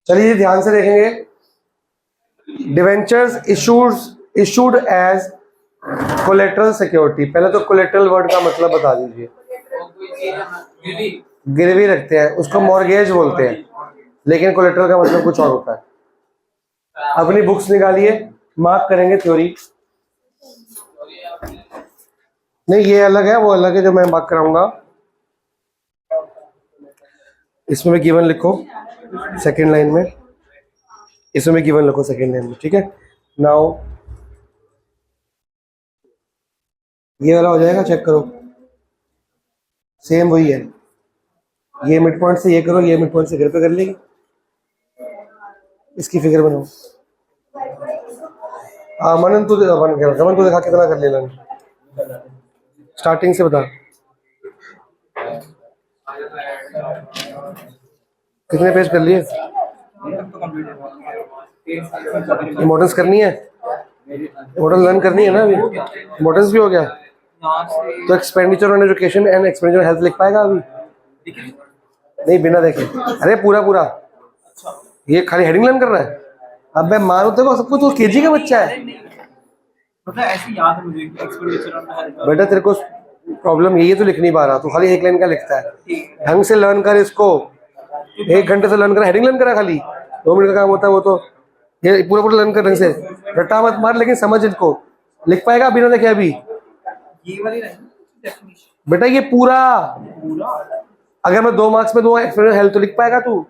चलिए ध्यान से देखेंगे। Debentures issued as collateral security. पहले तो कोलेटरल वर्ड का मतलब बता दीजिए। गिरवी रखते हैं, उसको मॉर्गेज बोलते हैं, लेकिन कोलेटरल का मतलब कुछ और होता है। अपनी बुक्स निकालिए, मार्क करेंगे थ्योरी। नहीं, ये अलग है, वो अलग है जो मैं मार्क कराऊंगा। इसमें भी गिवन लिखो सेकेंड लाइन में, इसमें भी गिवन लिखो सेकेंड लाइन में, ठीक है। नाउ ये वाला हो जाएगा, चेक करो। सेम वही है, ये मिड पॉइंट से ये करो, ये मिड पॉइंट से घर पे कर लेगी। इसकी फिगर बनाओ। मनन तू रमन तू देखा कितना कर लेना, स्टार्टिंग से बता कितने पेज कर लिए। इमोटल्स करनी है, इमोटल लर्न करनी है ना अभी। इमोटल्स भी हो गया तो expenditure on education and expenditure health लिख पाएगा अभी? नहीं, बिना देखे। अरे पूरा पूरा, ये खाली हेडिंग लर्न कर रहा है। अब मैं मारू तेरे को सब कुछ, तो केजी का बच्चा है ऐसे याद है मुझे एक्सपेंडिचर। बेटा तेरे को प्रॉब्लम यही है, तो लिख नहीं पा रहा, तू खाली एक लाइन का लिखता है। ढंग से लर्न कर इसको, 1 घंटे से लर्न कर, हेडिंग लर्न करा खाली, 2 मिनट का काम होता है वो तो। ये पूरा पूरा लर्न कर ढंग से, रट्टा मत मार, लेकिन समझ इनको। लिख पाएगा बिना देखे अभी? ये वाली नहीं बेटा ये पूरा, अगर मैं 2 मार्क्स में दूंगा एक्सपेरिमेंट हेल्थ तो लिख पाएगा तू?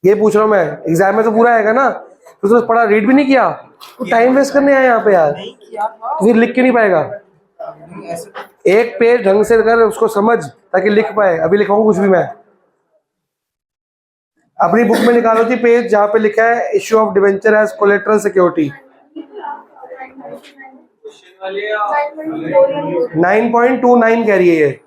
ये पूछ रहा हूँ मैं, एग्जाम में तो पूरा आएगा ना। तो तुमने पढ़ा, रीड भी नहीं किया, तो टाइम वेस्ट करने आया यहाँ पे यार। तो फिर लिख के नहीं पाएगा। एक पेज ढंग से कर, उसको समझ, ताकि लिख पाए। अभी लिखाऊंगा कुछ भी मैं। अपनी बुक में निकालो थी पेज जहाँ पे लिखा है issue of debenture as collateral security. 9.29 कह रही है ये।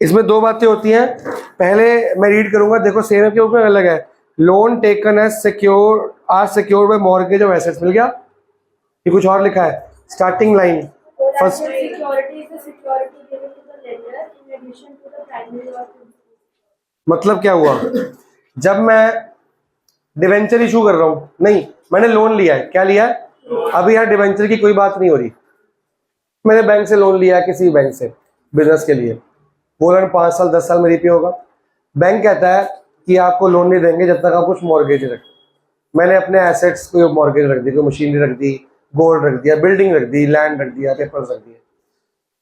इसमें 2 बातें होती हैं। पहले मैं रीड करूंगा, देखो सेम के ऊपर अलग है। Loan taken as secure or secured by mortgage of assets, मिल गया? ये कुछ और लिखा है स्टार्टिंग लाइन फर्स्ट। मतलब क्या हुआ? जब मैं डिवेंचर इशू कर रहा हूं, नहीं मैंने लोन लिया है, क्या लिया है? अभी यहाँ डिवेंचर की कोई बात नहीं हो रही। मैंने बैंक से लोन लिया, किसी बैंक से बिजनेस के लिए, बोला 5 साल 10 साल में रिपे होगा। बैंक कहता है कि आपको लोन नहीं देंगे जब तक आप कुछ मॉर्गेज रखें। मैंने अपने एसेट्स को मॉर्गेज रख दी, कोई मशीनरी रख दी, गोल्ड रख दिया, बिल्डिंग रख दी, लैंड रख दिया, पेपर्स रख दिए,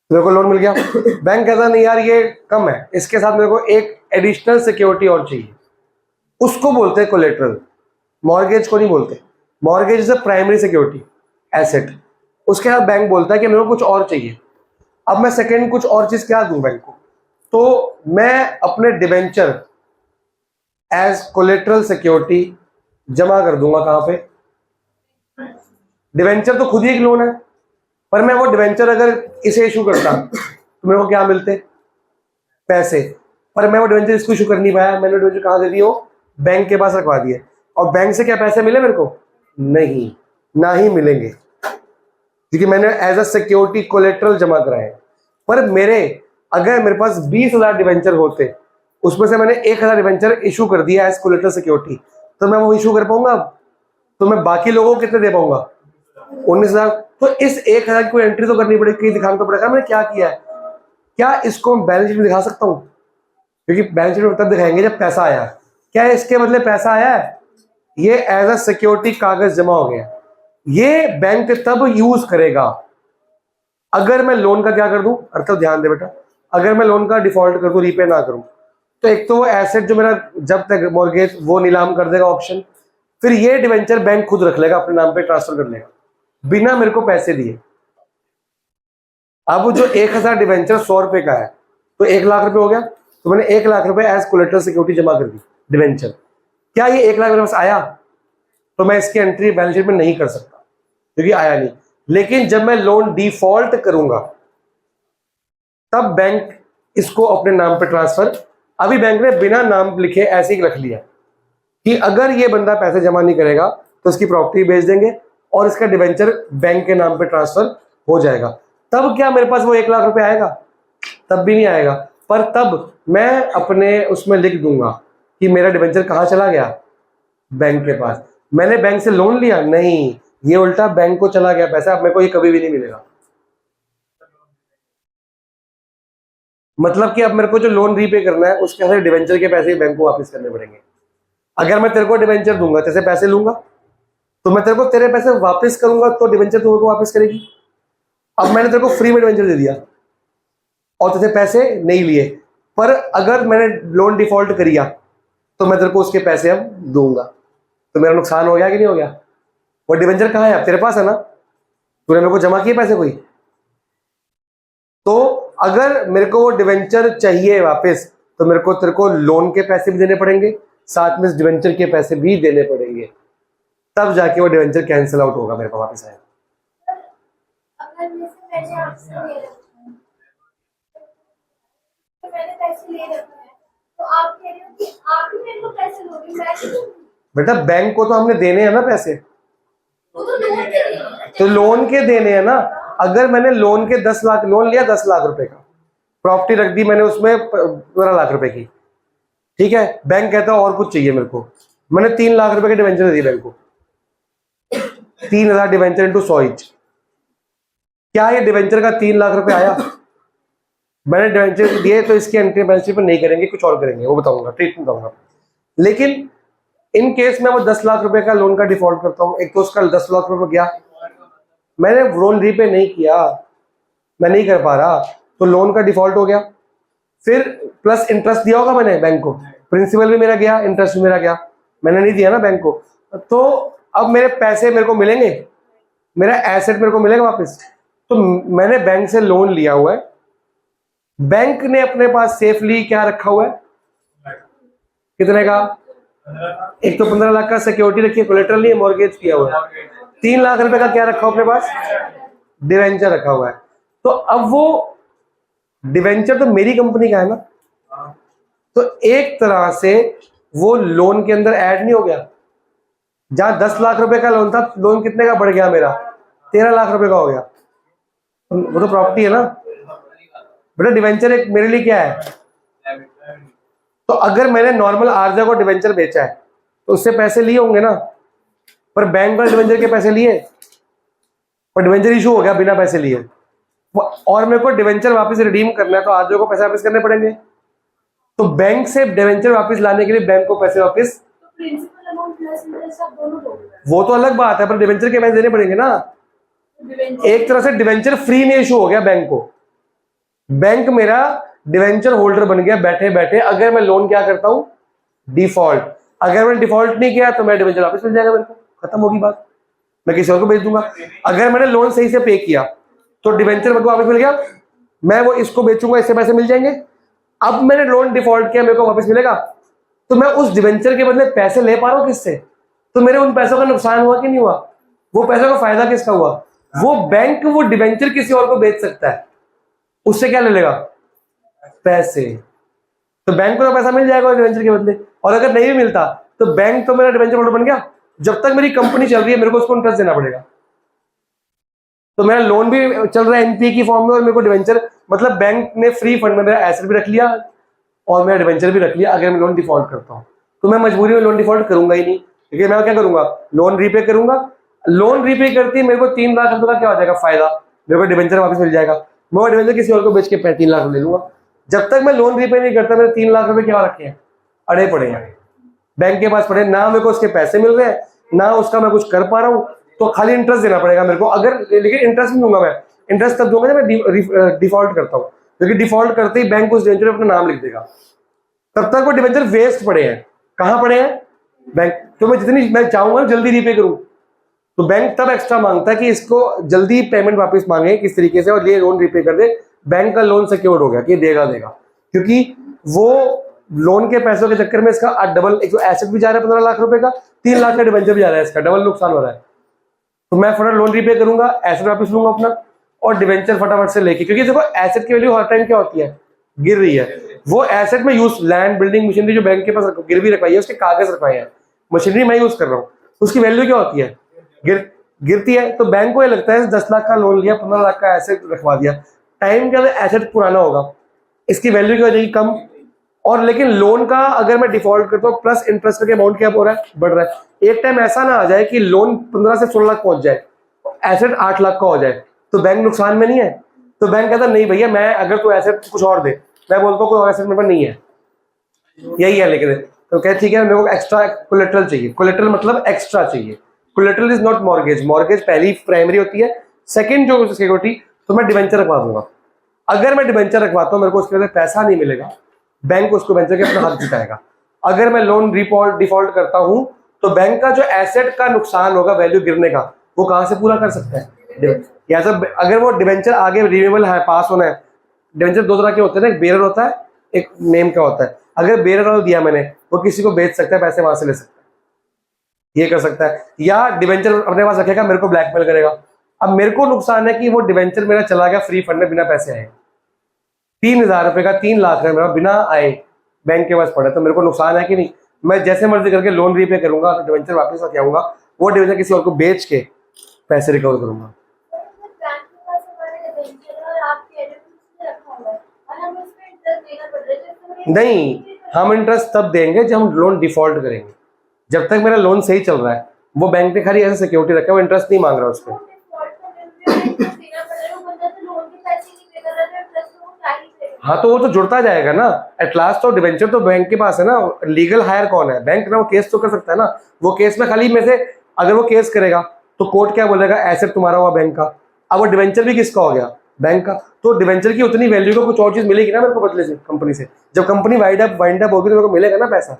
मेरे को लोन मिल गया। बैंक कहता नहीं यार ये कम है, इसके साथ मेरे को एक एडिशनल सिक्योरिटी और चाहिए, उसको बोलते हैं कोलेटरल। मॉर्गेज को नहीं बोलते। Mortgage is a primary security asset, उसके साथ बैंक बोलता है कि मेरे को कुछ और चाहिए। अब मैं सेकेंड कुछ और चीज क्या दूं बैंक को? तो मैं अपने डिवेंचर एज कोलेटरल सिक्योरिटी जमा कर दूंगा। कहां पे? डिवेंचर तो खुद ही एक लोन है, पर मैं वो डिवेंचर अगर इसे इशू करता तो मेरे को क्या मिलते? पैसे। पर मैं वो डिवेंचर इसको इशू कर नहीं पाया, मैंने डिवेंचर कहां दे दिया? बैंक के पास रखवा दिए। और बैंक से क्या पैसे मिले मेरे को? नहीं, ना ही मिलेंगे, क्योंकि मैंने एज अ सिक्योरिटी कोलेटरल जमा कराए। पर अगर मेरे पास 20,000 डिवेंचर होते, उसमें से मैंने 1,000 डिवेंचर इशू कर दिया एज कोलेटरल सिक्योरिटी, तो मैं वो इशू कर पाऊंगा? तो मैं बाकी लोगों को कितने दे पाऊंगा? 19,000। तो इस 1,000 की एंट्री तो करनी पड़ेगी, दिखाना तो पड़ेगा मैंने क्या किया है। क्या इसको बैलेंस शीट में दिखा सकता हूँ? क्योंकि बैलेंस शीट में तब दिखाएंगे जब पैसा आया। क्या इसके बदले पैसा आया है? ये एज अ सिक्योरिटी कागज जमा हो गया, ये बैंक तब यूज करेगा अगर मैं लोन का क्या कर दूं। अर्थ ध्यान दे बेटा, अगर मैं लोन का डिफॉल्ट कर दूं, रीपे ना करूं, तो एक तो वो एसेट जो मेरा जब तक मॉर्गेज वो नीलाम कर देगा ऑप्शन, फिर ये डिवेंचर बैंक खुद रख लेगा, अपने नाम पे ट्रांसफर कर लेगा बिना मेरे को पैसे दिए। अब जो 1,000 डिवेंचर 100 रुपए का है, तो 1 लाख रुपए हो गया। तो मैंने 1 लाख रुपए एज कोलेटरल सिक्योरिटी जमा कर दी डिवेंचर। क्या ये 1 लाख मेरे पास आया? तो मैं इसकी एंट्री बैलेंस शीट में नहीं कर सकता क्योंकि आया नहीं। लेकिन जब मैं लोन डिफॉल्ट करूंगा तब बैंक इसको अपने नाम पे ट्रांसफर, अभी बैंक ने बिना नाम लिखे ऐसे ही रख लिया कि अगर ये बंदा पैसे जमा नहीं करेगा तो इसकी प्रॉपर्टी बेच देंगे और इसका डिवेंचर बैंक के नाम पे ट्रांसफर हो जाएगा। तब क्या मेरे पास वो 1 लाख रुपए आएगा? तब भी नहीं आएगा। पर तब मैं अपने उसमें लिख दूंगा कि मेरा डिबेंचर कहाँ चला गया, बैंक के पास। मैंने बैंक से लोन लिया नहीं, ये उल्टा बैंक को चला गया पैसा, अब मेरे को ये कभी भी नहीं मिलेगा। मतलब कि अब मेरे को जो लोन रीपे करना है उसके अंदर डिबेंचर के पैसे बैंक को वापस करने पड़ेंगे। अगर मैं तेरे को डिबेंचर दूंगा, तेरे से पैसे लूंगा, तो मैं तेरे को तेरे पैसे वापस करूंगा तो डिबेंचर तू को वापस करेगी। अब मैंने तेरे को फ्री में डिबेंचर दे दिया और तुझे पैसे नहीं लिए, पर अगर मैंने लोन डिफॉल्ट करिया तो मैं तेरे को उसके पैसे अब दूंगा, तो मेरा नुकसान हो गया कि नहीं हो गया? वो डिबेंचर कहाँ है? अब तेरे पास है ना, तूने मेरे को जमा किए पैसे कोई। तो अगर मेरे को वो डिबेंचर चाहिए वापस तो मेरे को तेरे को लोन के पैसे भी देने पड़ेंगे, साथ में डिबेंचर के पैसे भी देने पड़ेंगे, तब जाके वो डिबेंचर कैंसिल आउट होगा, मेरे पास वापस आएगा। अगर जैसे मैंने आपसे ले रखा है, तो मैंने पैसे ले रखे हैं, तो आप कह रहे हो कि आप ही मेरे को पैसे दोगे, मैं नहीं दूंगी। बेटा बैंक को तो हमने देने हैं ना पैसे, वो तो लोन के लिए है। तो लोन के देने हैं ना। अगर मैंने लोन के 10 लाख लोन लिया, 10 लाख रुपए का प्रॉपर्टी रख दी मैंने उसमें 15 लाख रुपए की, ठीक है, बैंक कहता है और कुछ चाहिए मेरे को, मैंने 3 लाख रुपए के डिबेंचर दे दिए बैंक को, 3000 डिबेंचर इंटू 100 ईच। क्या ये डिबेंचर का 3 लाख रुपए आया? मैंने डिबेंचर दिए तो इसकी एंट्री बैलेंस शीट पर नहीं करेंगे, कुछ और करेंगे, वो बताऊंगा, ट्रीटमेंट बताऊंगा। लेकिन इन केस में वो 10 लाख रुपए का लोन का डिफॉल्ट करता हूं, एक तो उसका 10 लाख रुपए गया, मैंने लोन रीपे नहीं किया, मैं नहीं कर पा रहा, तो लोन का डिफॉल्ट हो गया। फिर प्लस इंटरेस्ट दिया होगा मैंने बैंक को, प्रिंसिपल भी मेरा गया, इंटरेस्ट भी मेरा गया, मैंने नहीं दिया ना बैंक को। तो अब मेरे पैसे मेरे को मिलेंगे, मेरा एसेट मेरे को मिलेगा वापस। तो मैंने बैंक से लोन लिया हुआ है, बैंक ने अपने पास सेफली क्या रखा हुआ है, कितने का? एक तो 15 लाख का सिक्योरिटी रखी है, कोलेटरल नहीं है, मॉर्गेज किया हुआ है। 3 लाख रुपए का क्या रखा हुआ अपने पास? डिवेंचर रखा हुआ है। तो अब वो डिवेंचर तो मेरी कंपनी का है ना, तो एक तरह से वो लोन के अंदर ऐड नहीं हो गया। जहां 10 लाख रुपए का लोन था, लोन कितने का बढ़ गया मेरा? 13 लाख रुपए का हो गया। वो तो प्रॉपर्टी है ना बेटा। डिवेंचर एक मेरे लिए क्या है? तो अगर मैंने नॉर्मल आरजा को डिवेंचर बेचा है तो उससे पैसे लिए होंगे ना, पर बैंक वाले डिवेंचर के पैसे लिए, पर डिवेंचर इशू हो गया बिना पैसे लिए, और मेरे को डिवेंचर वापस रिडीम करना है तो आरजा को पैसे वापस करने पड़ेंगे। तो बैंक से डिवेंचर वापस लाने के लिए बैंक को पैसे वापस, तो प्रिंसिपल अमाउंट प्लस इंटरेस्ट आप दोनों दोगे, वो तो अलग बात है, पर डिवेंचर के पैसे देने पड़ेंगे ना। डिवेंचर एक तरह से डिवेंचर फ्री में इशू हो गया बैंक को, बैंक मेरा डिवेंचर होल्डर बन गया बैठे बैठे। अगर मैं लोन क्या करता हूं? डिफॉल्ट। अगर मैंने डिफॉल्ट नहीं किया तो मैं डिवेंचर वापस मिल जाएगा मेरे को, खत्म होगी बात, मैं किसी और को भेज दूंगा। अगर मैंने लोन सही से पे किया तो डिवेंचर मेरे को वापस मिल गया, मैं वो इसको बेचूंगा, इससे पैसे मिल जाएंगे। अब मैंने लोन डिफॉल्ट किया, मेरे को वापस मिलेगा, तो मैं उस डिवेंचर के बदले पैसे ले पा रहा हूं किससे? तो मेरे उन पैसों का नुकसान हुआ कि नहीं हुआ? वो पैसों का फायदा किसका हुआ? वो बैंक वो डिवेंचर किसी और को बेच सकता है, उससे क्या ले लेगा? पैसे। तो बैंक को तो पैसा मिल जाएगा डिवेंचर के बदले, और अगर नहीं भी मिलता तो बैंक तो मेरा डिवेंचर होल्डर बन गया। जब तक मेरी कंपनी चल रही है मेरे को उसको इंटरेस्ट देना पड़ेगा। तो मेरा लोन भी चल रहा है एनपीए की फॉर्म में, और मेरे को डिवेंचर, मतलब बैंक ने फ्री फंड में मेरा एसेट भी रख लिया और मेरा डिवेंचर भी रख लिया। अगर मैं लोन डिफॉल्ट करता हूं तो मैं मजबूरी में लोन डिफॉल्ट करूंगा ही नहीं, क्योंकि मैं क्या करूंगा? लोन रीपे करूंगा। लोन रीपे करती मेरे को 3 लाख रुपए का क्या हो जाएगा फायदा? मेरे को डिवेंचर वापस मिल जाएगा, मैं वो डिवेंचर किसी और को बेच के 3 लाख ले लूंगा। जब तक मैं लोन रीपे नहीं करता मेरे 3 लाख रुपए क्या रखे हैं? अड़े पड़े हैं बैंक के पास पड़े, ना मेरे को उसके पैसे मिल रहे हैं, ना उसका मैं कुछ कर पा रहा हूँ, तो खाली इंटरेस्ट देना पड़ेगा मेरे को। अगर लेकिन इंटरेस्ट नहीं दूंगा मैं, इंटरेस्ट तब दूंगा जब मैं डिफॉल्ट करता हूँ, क्योंकि डिफॉल्ट करते ही बैंक उस डिवेंचर में अपना नाम लिख देगा। तब तक वो डिवेंचर वेस्ट पड़े हैं। कहाँ पड़े हैं? बैंक। तो मैं जितनी मैं चाहूंगा जल्दी रीपे करूं, तो बैंक तब एक्स्ट्रा मांगता है कि इसको जल्दी पेमेंट वापस मांगे किस तरीके से, और ये लोन रीपे कर दे। बैंक का लोन सिक्योर्ड हो गया कि देगा, क्योंकि वो लोन के पैसों के चक्कर में इसका डबल, एक तो एसेट भी जा रहा है 15 लाख रुपए का, 3 लाख का डिवेंचर भी जा रहा है, इसका डबल नुकसान हो रहा है। तो मैं फटाफट लोन रीपे करूंगा, एसेट वापस लूंगा अपना, और डिवेंचर फटाफट से लेके, क्योंकि देखो एसेट की वैल्यू हर टाइम क्या होती है? गिर रही है। वो एसेट में यूज, लैंड, बिल्डिंग, मशीनरी जो बैंक के पास गिरवी रखवाई है, उसके कागज रखवाए हैं, मशीनरी मैं यूज कर रहा हूँ, उसकी वैल्यू क्या होती है? गिर। गिरती है तो बैंक को ये लगता है 10 लाख का लोन लिया, 15 लाख का एसेट रखवा दिया, टाइम के अंदर एसेट पुराना होगा, इसकी वैल्यू क्या हो जाएगी, कम। और लेकिन लोन का अगर मैं डिफॉल्ट करता हूँ प्लस इंटरेस्ट का अमाउंट क्या हो रहा है, बढ़ रहा है। एक टाइम ऐसा ना आ जाए कि लोन 15 से 16 लाख पहुंच जाए, एसेट 8 लाख का हो जाए, तो बैंक नुकसान में नहीं है। तो बैंक कहता नहीं भैया, मैं अगर कोई एसेट कुछ और दे, मैं बोलता हूँ कोई और एसेट मेरे पास नहीं है, यही है लेकिन, तो क्या ठीक है मेरे को एक्स्ट्रा कोलेटरल चाहिए। कोलेटरल मतलब एक्स्ट्रा चाहिए। Collateral is not mortgage, mortgage पहली प्राइमरी होती है, सेकंड जो सिक्योरिटी तो मैं डिवेंचर रखवा दूंगा। अगर मैं डिवेंचर रखवाता हूँ मेरे को उसके अंदर पैसा नहीं मिलेगा, बैंक उसको डिवेंचर के अपना हाथ जुटाएगा। अगर मैं लोन डिफॉल्ट करता हूँ तो बैंक का जो एसेट का नुकसान होगा, वैल्यू गिरने का, वो कहाँ से पूरा कर सकता है, या तो अगर वो डिवेंचर आगे रिन्यूएबल है, पास होना है। डिवेंचर दो तरह के होते हैं ना, एक बेरर होता है, एक नेम का होता है। अगर बेरर वाला दिया मैंने, वो किसी को बेच सकता है, पैसे वहां से ले सकता है, ये कर सकता है। या डिवेंचर अपने पास रखेगा, मेरे को ब्लैकमेल करेगा। अब मेरे को नुकसान है कि वो डिवेंचर मेरा चला गया फ्री फंड में, बिना पैसे आए, 3,000 रुपए का 3 लाख है मेरा बिना आए बैंक के पास पड़ा, तो मेरे को नुकसान है कि नहीं। मैं जैसे मर्जी करके लोन रीपे करूंगा, तो डिवेंचर वापस आके आऊंगा, वो डिवेंचर किसी और को बेच के पैसे रिकवर करूंगा। बैंक के पास हमारे डिवेंचर और आपके एडिट रखा हुआ है और हमें उसमें इंटरेस्ट देना पड़ रहा है, तो नहीं, हम इंटरेस्ट तब देंगे जब हम लोन डिफॉल्ट करेंगे। जब तक मेरा लोन सही चल रहा है, वो बैंक ने खाली ऐसे सिक्योरिटी रखा है, वो इंटरेस्ट नहीं मांग रहा उस पर। हाँ तो वो तो जुड़ता जाएगा ना, एट लास्ट तो डिवेंचर तो बैंक के पास है ना, लीगल हायर कौन है, बैंक ना, वो केस तो कर सकता है ना। वो केस में खाली में से अगर वो केस करेगा तो कोर्ट क्या बोलेगा, एसेट तुम्हारा हुआ बैंक का। अब वो डिवेंचर भी किसका हो गया, बैंक का। तो डिवेंचर की उतनी वैल्यू को कुछ और चीज मिलेगी ना मेरे को बदले से कंपनी से। जब कंपनी वाइंड अप होगी तो मेरे को मिलेगा ना पैसा।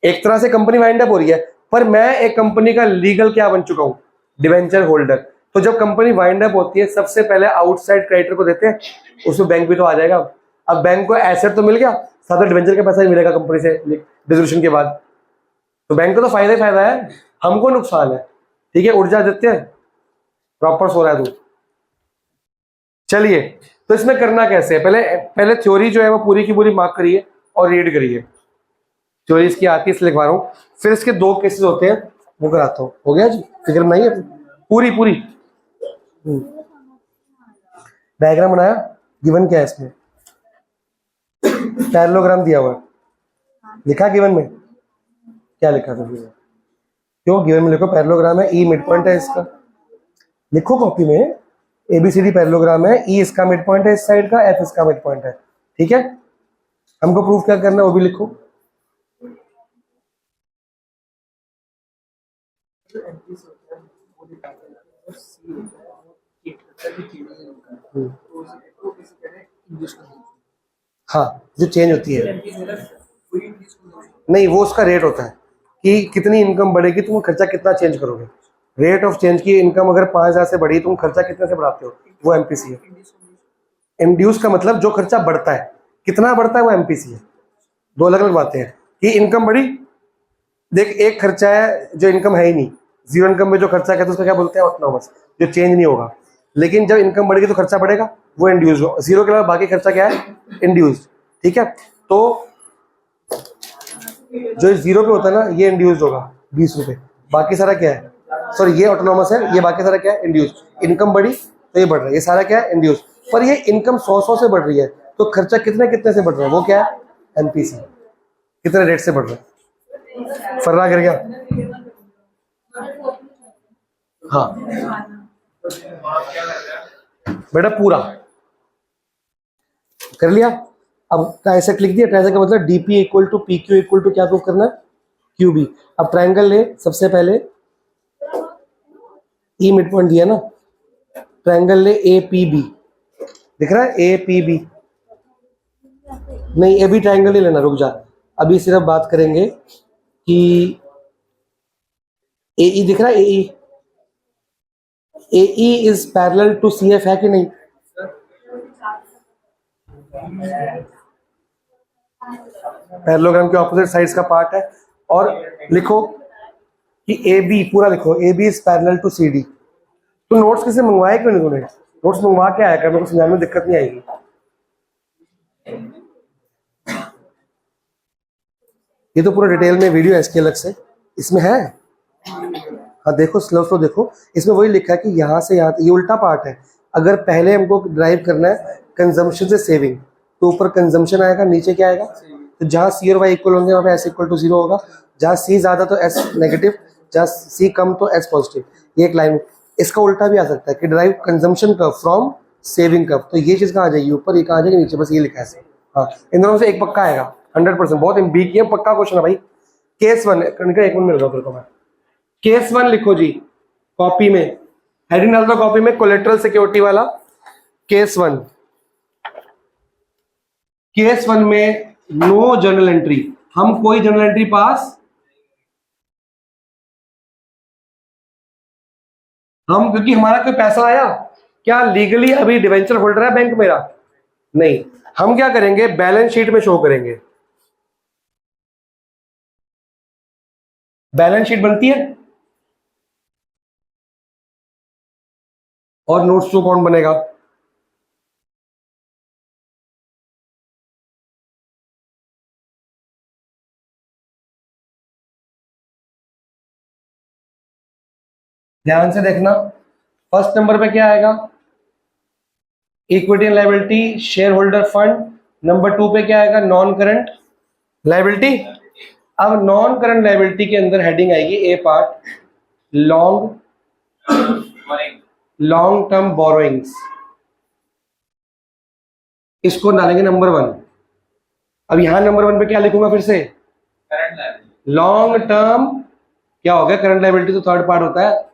एक तरह से कंपनी वाइंड अप हो रही है, पर मैं एक कंपनी का लीगल क्या बन चुका हूँ, डिवेंचर होल्डर। तो जब कंपनी वाइंड अप होती है, सबसे पहले आउटसाइड क्रेडिटर को देते हैं, उसमें बैंक भी तो आ जाएगा। अब बैंक को एसेट तो मिल गया, साथ में डिवेंचर का पैसा भी मिलेगा कंपनी से डिसोल्यूशन के बाद। तो बैंक को तो फायदा ही फायदा है, हमको नुकसान है। ठीक है, उठ जा देते हैं, प्रॉपर सो रहा है तू। चलिए, तो इसमें करना कैसे है, पहले थ्योरी जो है वो पूरी की पूरी मार्क करिए और रीड करिए। थ्योरी इसकी आती है इसलिए लिखवा रहा हूँ। फिर इसके 2 केसेस होते हैं, वो कराता हूँ। हो गया जी, फिक्र में नहीं है पूरी। डायग्राम बनाया, गिवन क्या है इसमें, पैरेललोग्राम दिया हुआ है, लिखा गिवन में क्या लिखा था, क्यों गिवन में लिखो पैरेललोग्राम है, ई मिड पॉइंट है इसका, लिखो कॉपी में, ABCD पैरेललोग्राम है, ई इसका मिड पॉइंट है इस साइड का, एफ इसका मिड पॉइंट है। ठीक है, हमको प्रूफ क्या करना है वो भी लिखो। हाँ, जो चेंज होती है, नहीं वो उसका रेट होता है कि कितनी इनकम बढ़ेगी, तुम खर्चा कितना चेंज करोगे। रेट ऑफ चेंज की इनकम अगर 5,000 से बढ़ी, तुम खर्चा कितने से बढ़ाते हो, वो MPC है। इंड्यूस का मतलब जो खर्चा बढ़ता है, कितना बढ़ता है वो MPC है। 2 अलग अलग बातें हैं कि इनकम बढ़ी, देख एक खर्चा है जो इनकम है ही नहीं, जीरो इनकम में जो खर्चा कहते हैं उसका क्या बोलते हैं, ऑटोनोमस, जो चेंज नहीं होगा। लेकिन जब इनकम बढ़ेगी तो खर्चा बढ़ेगा, वो इंड्यूस। जीरो के अलावा बाकी खर्चा क्या है, इंड्यूस। ठीक है, तो जो जीरो पे होता है ना, ये इंड्यूस्ड होगा 20 रुपए, बाकी सारा क्या है, सॉरी ये ऑटोनोमस है, ये बाकी सारा क्या है, इंड्यूस। इनकम बढ़ी तो ये बढ़ रहा है, ये सारा क्या है, इंड्यूस। पर ये इनकम 100 से बढ़ रही है, तो खर्चा कितने से बढ़ रहा है, वो क्या है, MPC, कितने रेट से बढ़ रहा है। फर्रा गिर गया, हाँ बेटा पूरा कर लिया। अब ट्राइसेक्ट लिख दिया, ट्राइसेक्ट का मतलब DP equal to PQ equal to क्या प्रूव करना है, QB। अब ट्रायंगल ले, सबसे पहले E मिड पॉइंट दिया ना, ट्रायंगल ले APB, दिख रहा है APB, नहीं AB ट्रायंगल ही लेना, रुक जा, अभी सिर्फ बात करेंगे कि AE दिख रहा है, AE is parallel to CF है कि नहीं, पैरेललोग्राम के ऑपोजिट साइड्स का पार्ट है। और लिखो कि AB पूरा लिखो, AB is parallel to CD। तो नोट्स किसे मंगवाए क्यों नहीं तूने, नोट्स मंगवा के आया कर, मेरे को समझाने में दिक्कत नहीं आएगी। ये तो पूरा डिटेल में वीडियो है इसके अलग से, इसमें है, हाँ देखो, स्लो स्लो देखो, इसमें वही लिखा है कि यहाँ से यहाँ, ये उल्टा पार्ट है। अगर पहले हमको ड्राइव करना है कंजम्पशन से सेविंग, तो ऊपर कंजम्पशन आएगा, नीचे क्या आएगा, तो जहाँ सी और वाई इक्वल होंगे वहाँ पे एस इक्वल टू 0 होगा, जहाँ सी ज़्यादा तो एस नेगेटिव, जहाँ सी कम तो एस पॉजिटिव। ये एक लाइन, इसका उल्टा भी आ सकता है कि drive consumption curve from saving curve, तो ये चीज़ कहाँ आ जाएगी ऊपर, ये कहाँ आ जाएगी नीचे, बस ये लिखा है। हाँ, इन दोनों से एक पक्का आएगा 100%, बहुत बी की पक्का क्वेश्चन है भाई। केस 1 एक मिनट मिल रहा है, केस 1 लिखो जी कॉपी में, हेडिंग डाल दो कॉपी में, कोलेटरल सिक्योरिटी वाला केस 1। केस 1 में नो जर्नल एंट्री, हम कोई जर्नल एंट्री पास, हम क्योंकि हमारा कोई पैसा आया क्या, लीगली अभी डिवेंचर होल्डर है बैंक मेरा नहीं, हम क्या करेंगे बैलेंस शीट में शो करेंगे। बैलेंस शीट बनती है और नोट्स टू कौन बनेगा, ध्यान से देखना। फर्स्ट नंबर पे क्या आएगा, equity and liability, share holder fund. Number 2 पे क्या आएगा, नॉन करंट लायबिलिटी। अब नॉन करंट लायबिलिटी के अंदर हेडिंग आएगी ए पार्ट, लॉन्ग टर्म बोरोइंग्स, इसको डालेंगे नंबर 1। अब यहां नंबर 1 पे क्या लिखूंगा फिर से, करंट लायबिलिटी, लॉन्ग टर्म, क्या हो गया करंट लायबिलिटी तो थर्ड पार्ट होता है,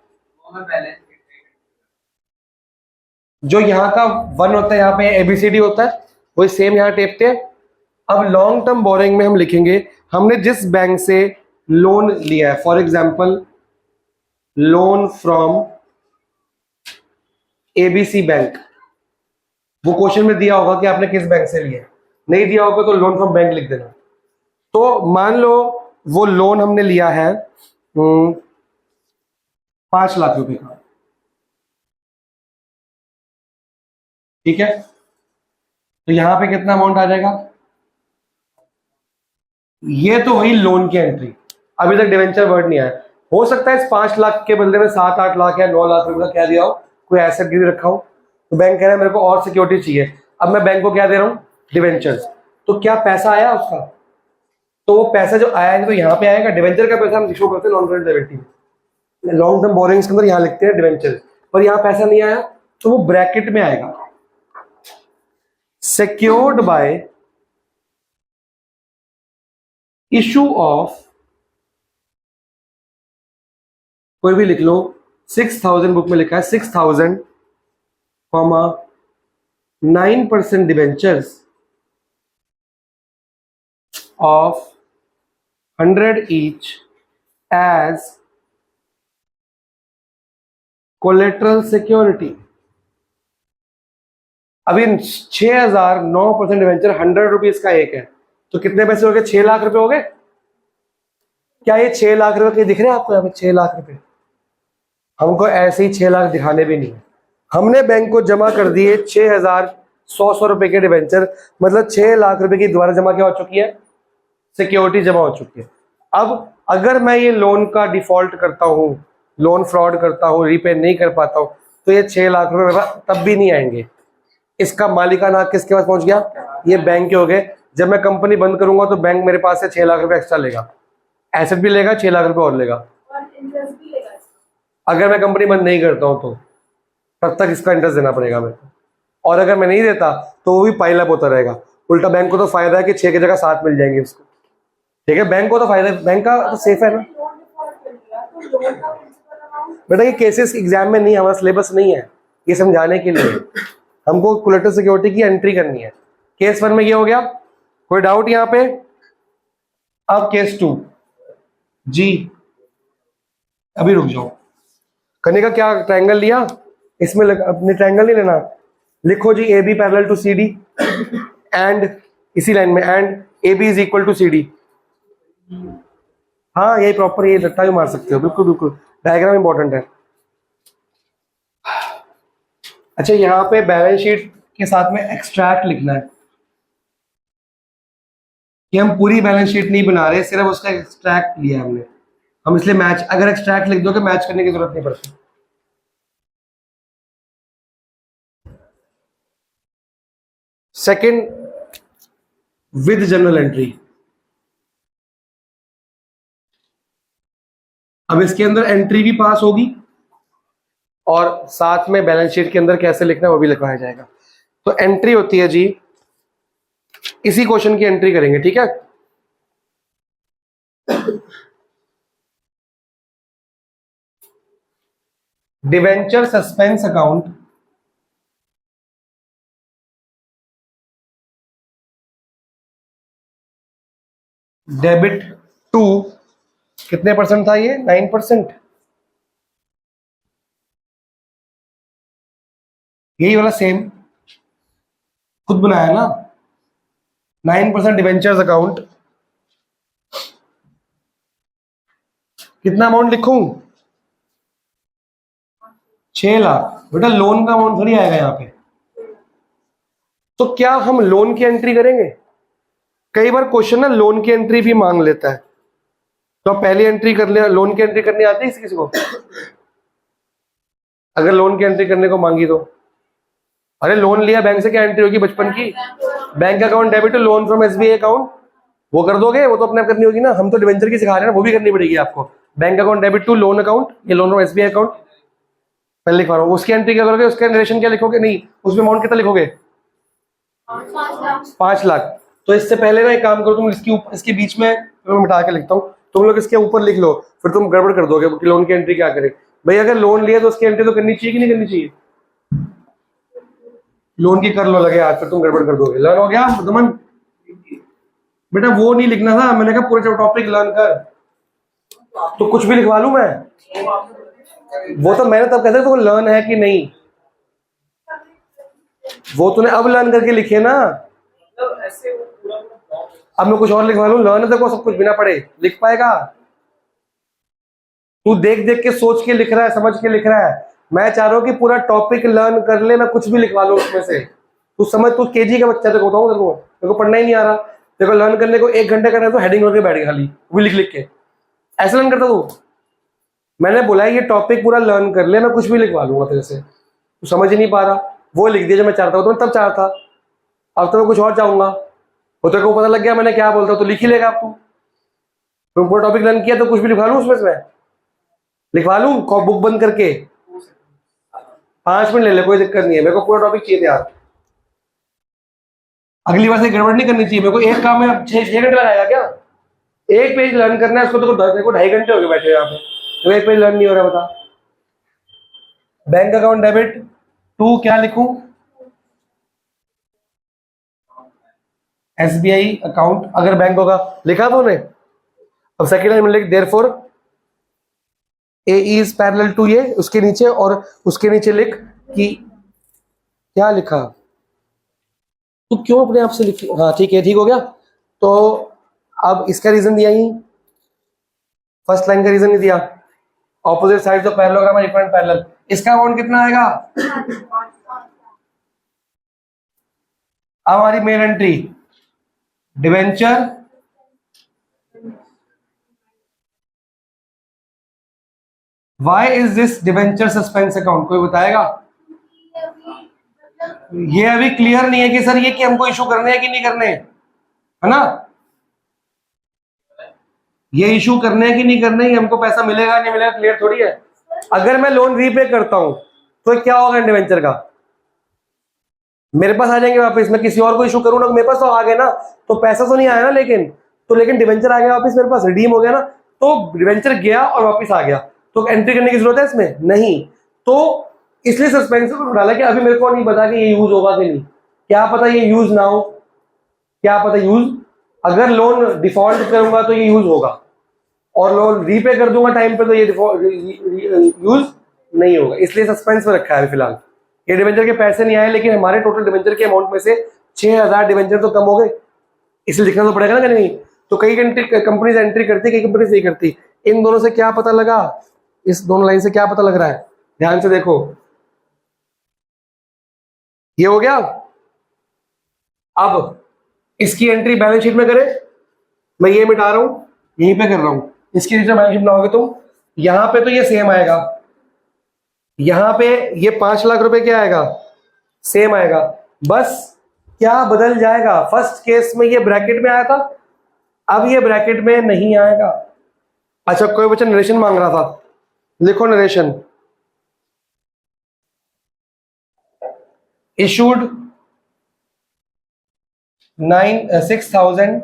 जो यहाँ का 1 होता है यहाँ पे एबीसीडी होता है, वही सेम यहाँ टेपते हैं। अब लॉन्ग टर्म बोरिंग में हम लिखेंगे हमने जिस बैंक से लोन लिया है, for example loan from ABC bank, वो क्वेश्चन में दिया होगा कि आपने किस बैंक से लिया, नहीं दिया होगा तो लोन फ्रॉम बैंक लिख देना। तो मान लो वो लोन हमने लिया है 5 लाख रुपए का, ठीक है, तो यहां पे कितना अमाउंट आ जाएगा, ये तो वही लोन की एंट्री, अभी तक डिवेंचर वर्ड नहीं आया। हो सकता है इस 5 लाख के बदले में 7-8 लाख या 9 लाख रुपए का क्या दिया हो, कोई एसेट गिरवी रखा हो, तो बैंक कह रहा है मेरे को और सिक्योरिटी चाहिए, अब मैं बैंक को क्या दे रहा हूं, डिवेंचर्स। तो क्या पैसा आया उसका, तो वो पैसा जो आया है तो यहाँ पे आएगा, डिवेंचर का पैसा हम शो करते हैं नॉन करंट लायबिलिटी में, लॉन्ग टर्म बोरिंग्स के अंदर यहाँ लिखते हैं डिवेंचर, पर यहाँ पैसा नहीं आया तो वो ब्रैकेट में आएगा, secured by issue of, कोई भी लिख लो, 6000 बुक में लिखा है 6000, 9% debentures of 100 each as collateral security। अभी 6000 9% डिवेंचर 100 रुपीज का एक है, तो कितने पैसे हो गए, 6 लाख रुपए हो गए। क्या ये 6 लाख रुपए के दिख रहे हैं आपको, यहाँ पे 6 लाख रुपए, हमको ऐसे ही 6 लाख दिखाने भी नहीं है, हमने बैंक को जमा कर दिए 6100 रुपए के डिवेंचर, मतलब 6 लाख रुपए की दोबारा जमा क्या हो चुकी है, सिक्योरिटी जमा हो चुकी है। अब अगर मैं ये लोन का डिफॉल्ट करता हूँ, लोन फ्रॉड करता हूँ, रीपे नहीं कर पाता हूँ, तो ये 6 लाख रुपए तब भी नहीं आएंगे। इसका मालिकाना किसके पास पहुंच गया, ये बैंक के हो गए। जब मैं कंपनी बंद करूंगा तो बैंक मेरे पास से 6 लाख रुपए एक्स्ट्रा लेगा, एसेट भी लेगा, 6 लाख रुपए और लेगा, और इंटरेस्ट भी लेगा। अगर मैं कंपनी बंद नहीं करता हूं तो तब तक इसका इंटरेस्ट देना पड़ेगा मेरे को, और अगर मैं नहीं देता तो वो भी पाइल अप होता रहेगा। उल्टा बैंक को तो फायदा है कि 6 की जगह 7 मिल जाएंगे उसको, ठीक है, बैंक को तो फायदा है, बैंक का तो सेफ है ना। लोन डिफॉल्ट कर दिया तो लोन का प्रिंसिपल अमाउंट, बेटा ये केसेस एग्जाम में नहीं है, हमारा सिलेबस नहीं है, ये समझाने के लिए हमको कोलेटरल सिक्योरिटी की एंट्री करनी है। केस 1 में ये हो गया, कोई डाउट यहाँ पे। अब केस 2 जी, अभी रुक जाओ, करने का क्या, ट्रायंगल लिया, इसमें अपने ट्रायंगल नहीं लेना, लिखो जी A B parallel to C D and इसी लाइन में and A B is equal to C D. हाँ यही प्रॉपर, ये रट्टा भी मार सकते हो, बिल्कुल बिल्कुल, डायग्राम इंपॉर्टेंट है। अच्छा यहाँ पे बैलेंस शीट के साथ में एक्सट्रैक्ट लिखना है कि हम पूरी बैलेंस शीट नहीं बना रहे, सिर्फ उसका एक्सट्रैक्ट लिया हमने। हम इसलिए मैच, अगर एक्सट्रैक्ट लिख दोगे मैच करने की जरूरत नहीं पड़ती। Second, with general entry. अब इसके अंदर एंट्री भी पास होगी और साथ में बैलेंस शीट के अंदर कैसे लिखना है वो भी लिखवाया जाएगा। तो एंट्री होती है जी, इसी क्वेश्चन की एंट्री करेंगे, ठीक है। Debenture suspense account debit to, कितने परसेंट था ये? 9%। यही वाला सेम खुद बनाया ना, 9% डिवेंचर्स अकाउंट। कितना अमाउंट लिखूं? 6 लाख। बेटा लोन का अमाउंट थोड़ी आएगा यहाँ पे। तो क्या हम लोन की एंट्री करेंगे? कई बार क्वेश्चन ना लोन की एंट्री भी मांग लेता है, तो पहली एंट्री कर ले। लोन की एंट्री करनी आती है किसी को? अगर लोन की एंट्री करने को मांगी तो, अरे लोन लिया बैंक से, क्या एंट्री होगी बचपन की? Bank account debit to loan from SBI account, वो कर दोगे, वो तो अपने आप करनी होगी ना। हम तो डिवेंचर की सिखा रहे हैं ना, वो भी करनी पड़ेगी आपको। Bank account debit to loan account, ये लोन फ्रॉम एसबीआई अकाउंट पहले लिखवा रहा हूँ। उसकी एंट्री क्या करोगे? उसका नरेशन क्या लिखोगे? नहीं, उसमें अमाउंट कितना लिखोगे? 5 लाख। तो इससे पहले ना एक काम करो, तुम इसके बीच में मिटा के लिखता हूँ, तुम लोग इसके ऊपर लिख लो, फिर तुम गड़बड़ कर दोगे कि लोन की एंट्री क्या करे। भाई अगर लोन लिया तो उसकी एंट्री तो करनी चाहिए कि नहीं करनी चाहिए? लोन की कर लो लगे आज, फिर तुम गड़बड़ कर दोगे। लर्न हो गया दमन? बेटा वो नहीं लिखना था, मैंने कहा पूरे टॉपिक लर्न कर। तो कुछ भी लिखवा लूं मैं? वो तो मैंने तब कहता तो लर्न है कि नहीं, वो तूने अब लर्न करके लिखे ना। अब मैं कुछ और लिखवा लूं? लर्न देखो सब कुछ बिना पढ़े लिख पाएगा? तू देख देख के सोच के लिख रहा है, समझ के लिख रहा है। मैं चाह रहा हूं कि पूरा टॉपिक लर्न कर ले, मैं कुछ भी लिखवा लूं उसमें से। तू समझ, तू केजी का बच्चा, देखो बताऊं तेरे को पढ़ना ही नहीं आ रहा। देखो लर्न करने को 1 घंटे करना है तो हेडिंग करके बैठ गया खाली, वो लिख लिख के। ऐसे लर्न करता तू? मैंने बोला ये टॉपिक पूरा लर्न कर ले, मैं कुछ भी लिखवा लूंगा तेरे से। तू समझ ही नहीं पा रहा। वो लिख दिया जो मैं चाहता हूँ, तो मैं तब चाहता, अब तो मैं कुछ और चाहूंगा। वो तेरे को पता लग गया मैंने क्या बोलता हूँ, तो लिख ही लेगा अब तू। पूरा टॉपिक लर्न किया तो कुछ भी लिखवा लूँ उसमें से? मैं लिखवा लूँ बुक बंद करके? 5 मिनट ले ले, कोई दिक्कत नहीं है। मेरे को पूरा टॉपिक चाहिए यार। अगली बार से गड़बड़ नहीं करनी चाहिए। मेरे को एक काम में 6 घंटे लगाएगा क्या? एक पेज लर्न करना है, उसको तो 2.5 घंटे हो गए बैठे यहाँ पे, तो एक पेज लर्न नहीं हो रहा। बता, बैंक अकाउंट डेबिट टू क्या लिखूं? एसबीआई अकाउंट, अगर बैंक होगा। लिखा तो ने? अब सेकेंड लाइन में लिख therefore A is parallel to, ये उसके नीचे, और उसके नीचे लिख कि क्या लिखा। तो क्यों अपने आप से लिखी? हाँ ठीक है, ठीक हो गया। तो अब इसका रीजन दिया ही, फर्स्ट लाइन का रीजन नहीं दिया। Opposite side of parallelogram are equal and parallel. इसका अमाउंट कितना आएगा? अब हमारी main entry debenture Why is this debenture suspense account? कोई बताएगा? ये अभी क्लियर नहीं है कि सर ये कि हमको इशू करने हैं कि नहीं करने, है ना? ये इशू करने हैं कि नहीं करने, ये हमको पैसा मिलेगा नहीं मिलेगा क्लियर थोड़ी है। अगर मैं लोन रीपे करता हूं तो क्या होगा डिवेंचर का? मेरे पास आ जाएंगे वापस। मैं किसी और को इशू करूँ ना, मेरे पास तो आ गए ना, तो पैसा तो नहीं आया ना, लेकिन डिवेंचर आ गया वापस मेरे पास, रिडीम हो गया ना। तो डिवेंचर गया और वापस आ गया, तो एंट्री करने की जरूरत है इसमें? नहीं। तो इसलिए सस्पेंस डाला कि अभी मेरे को नहीं पता कि ये यूज होगा कि नहीं। क्या पता ये यूज ना हो, क्या पता यूज। अगर लोन डिफॉल्ट करूंगा तो ये यूज होगा, और लोन रीपे कर दूंगा टाइम पे तो ये यूज नहीं होगा। इसलिए सस्पेंस में रखा है फिलहाल। ये डिवेंचर के पैसे नहीं आए, लेकिन हमारे टोटल डिवेंचर के अमाउंट में से 6000 डिवेंचर तो कम हो गए, इसलिए लिखना तो पड़ेगा ना कहीं। तो कई कंपनीज एंट्री करती, कई कंपनीज नहीं करती। इन दोनों से क्या पता लगा? इस दोनों लाइन से क्या पता लग रहा है? ध्यान से देखो, ये हो गया। अब इसकी एंट्री बैलेंस शीट में करें। मैं ये मिटा रहा हूं, यहीं पे कर रहा हूं। इसके नीचे बैलेंस शीट बनाओगे तुम, यहां पे तो ये सेम आएगा, यहां पे ये 5 लाख रुपए क्या आएगा, सेम आएगा। बस क्या बदल जाएगा, फर्स्ट केस में ये ब्रैकेट में आया था, अब ये ब्रैकेट में नहीं आएगा। अच्छा कोई बच्चा नरेशन मांग रहा था, लिखो narration. Issued 6,000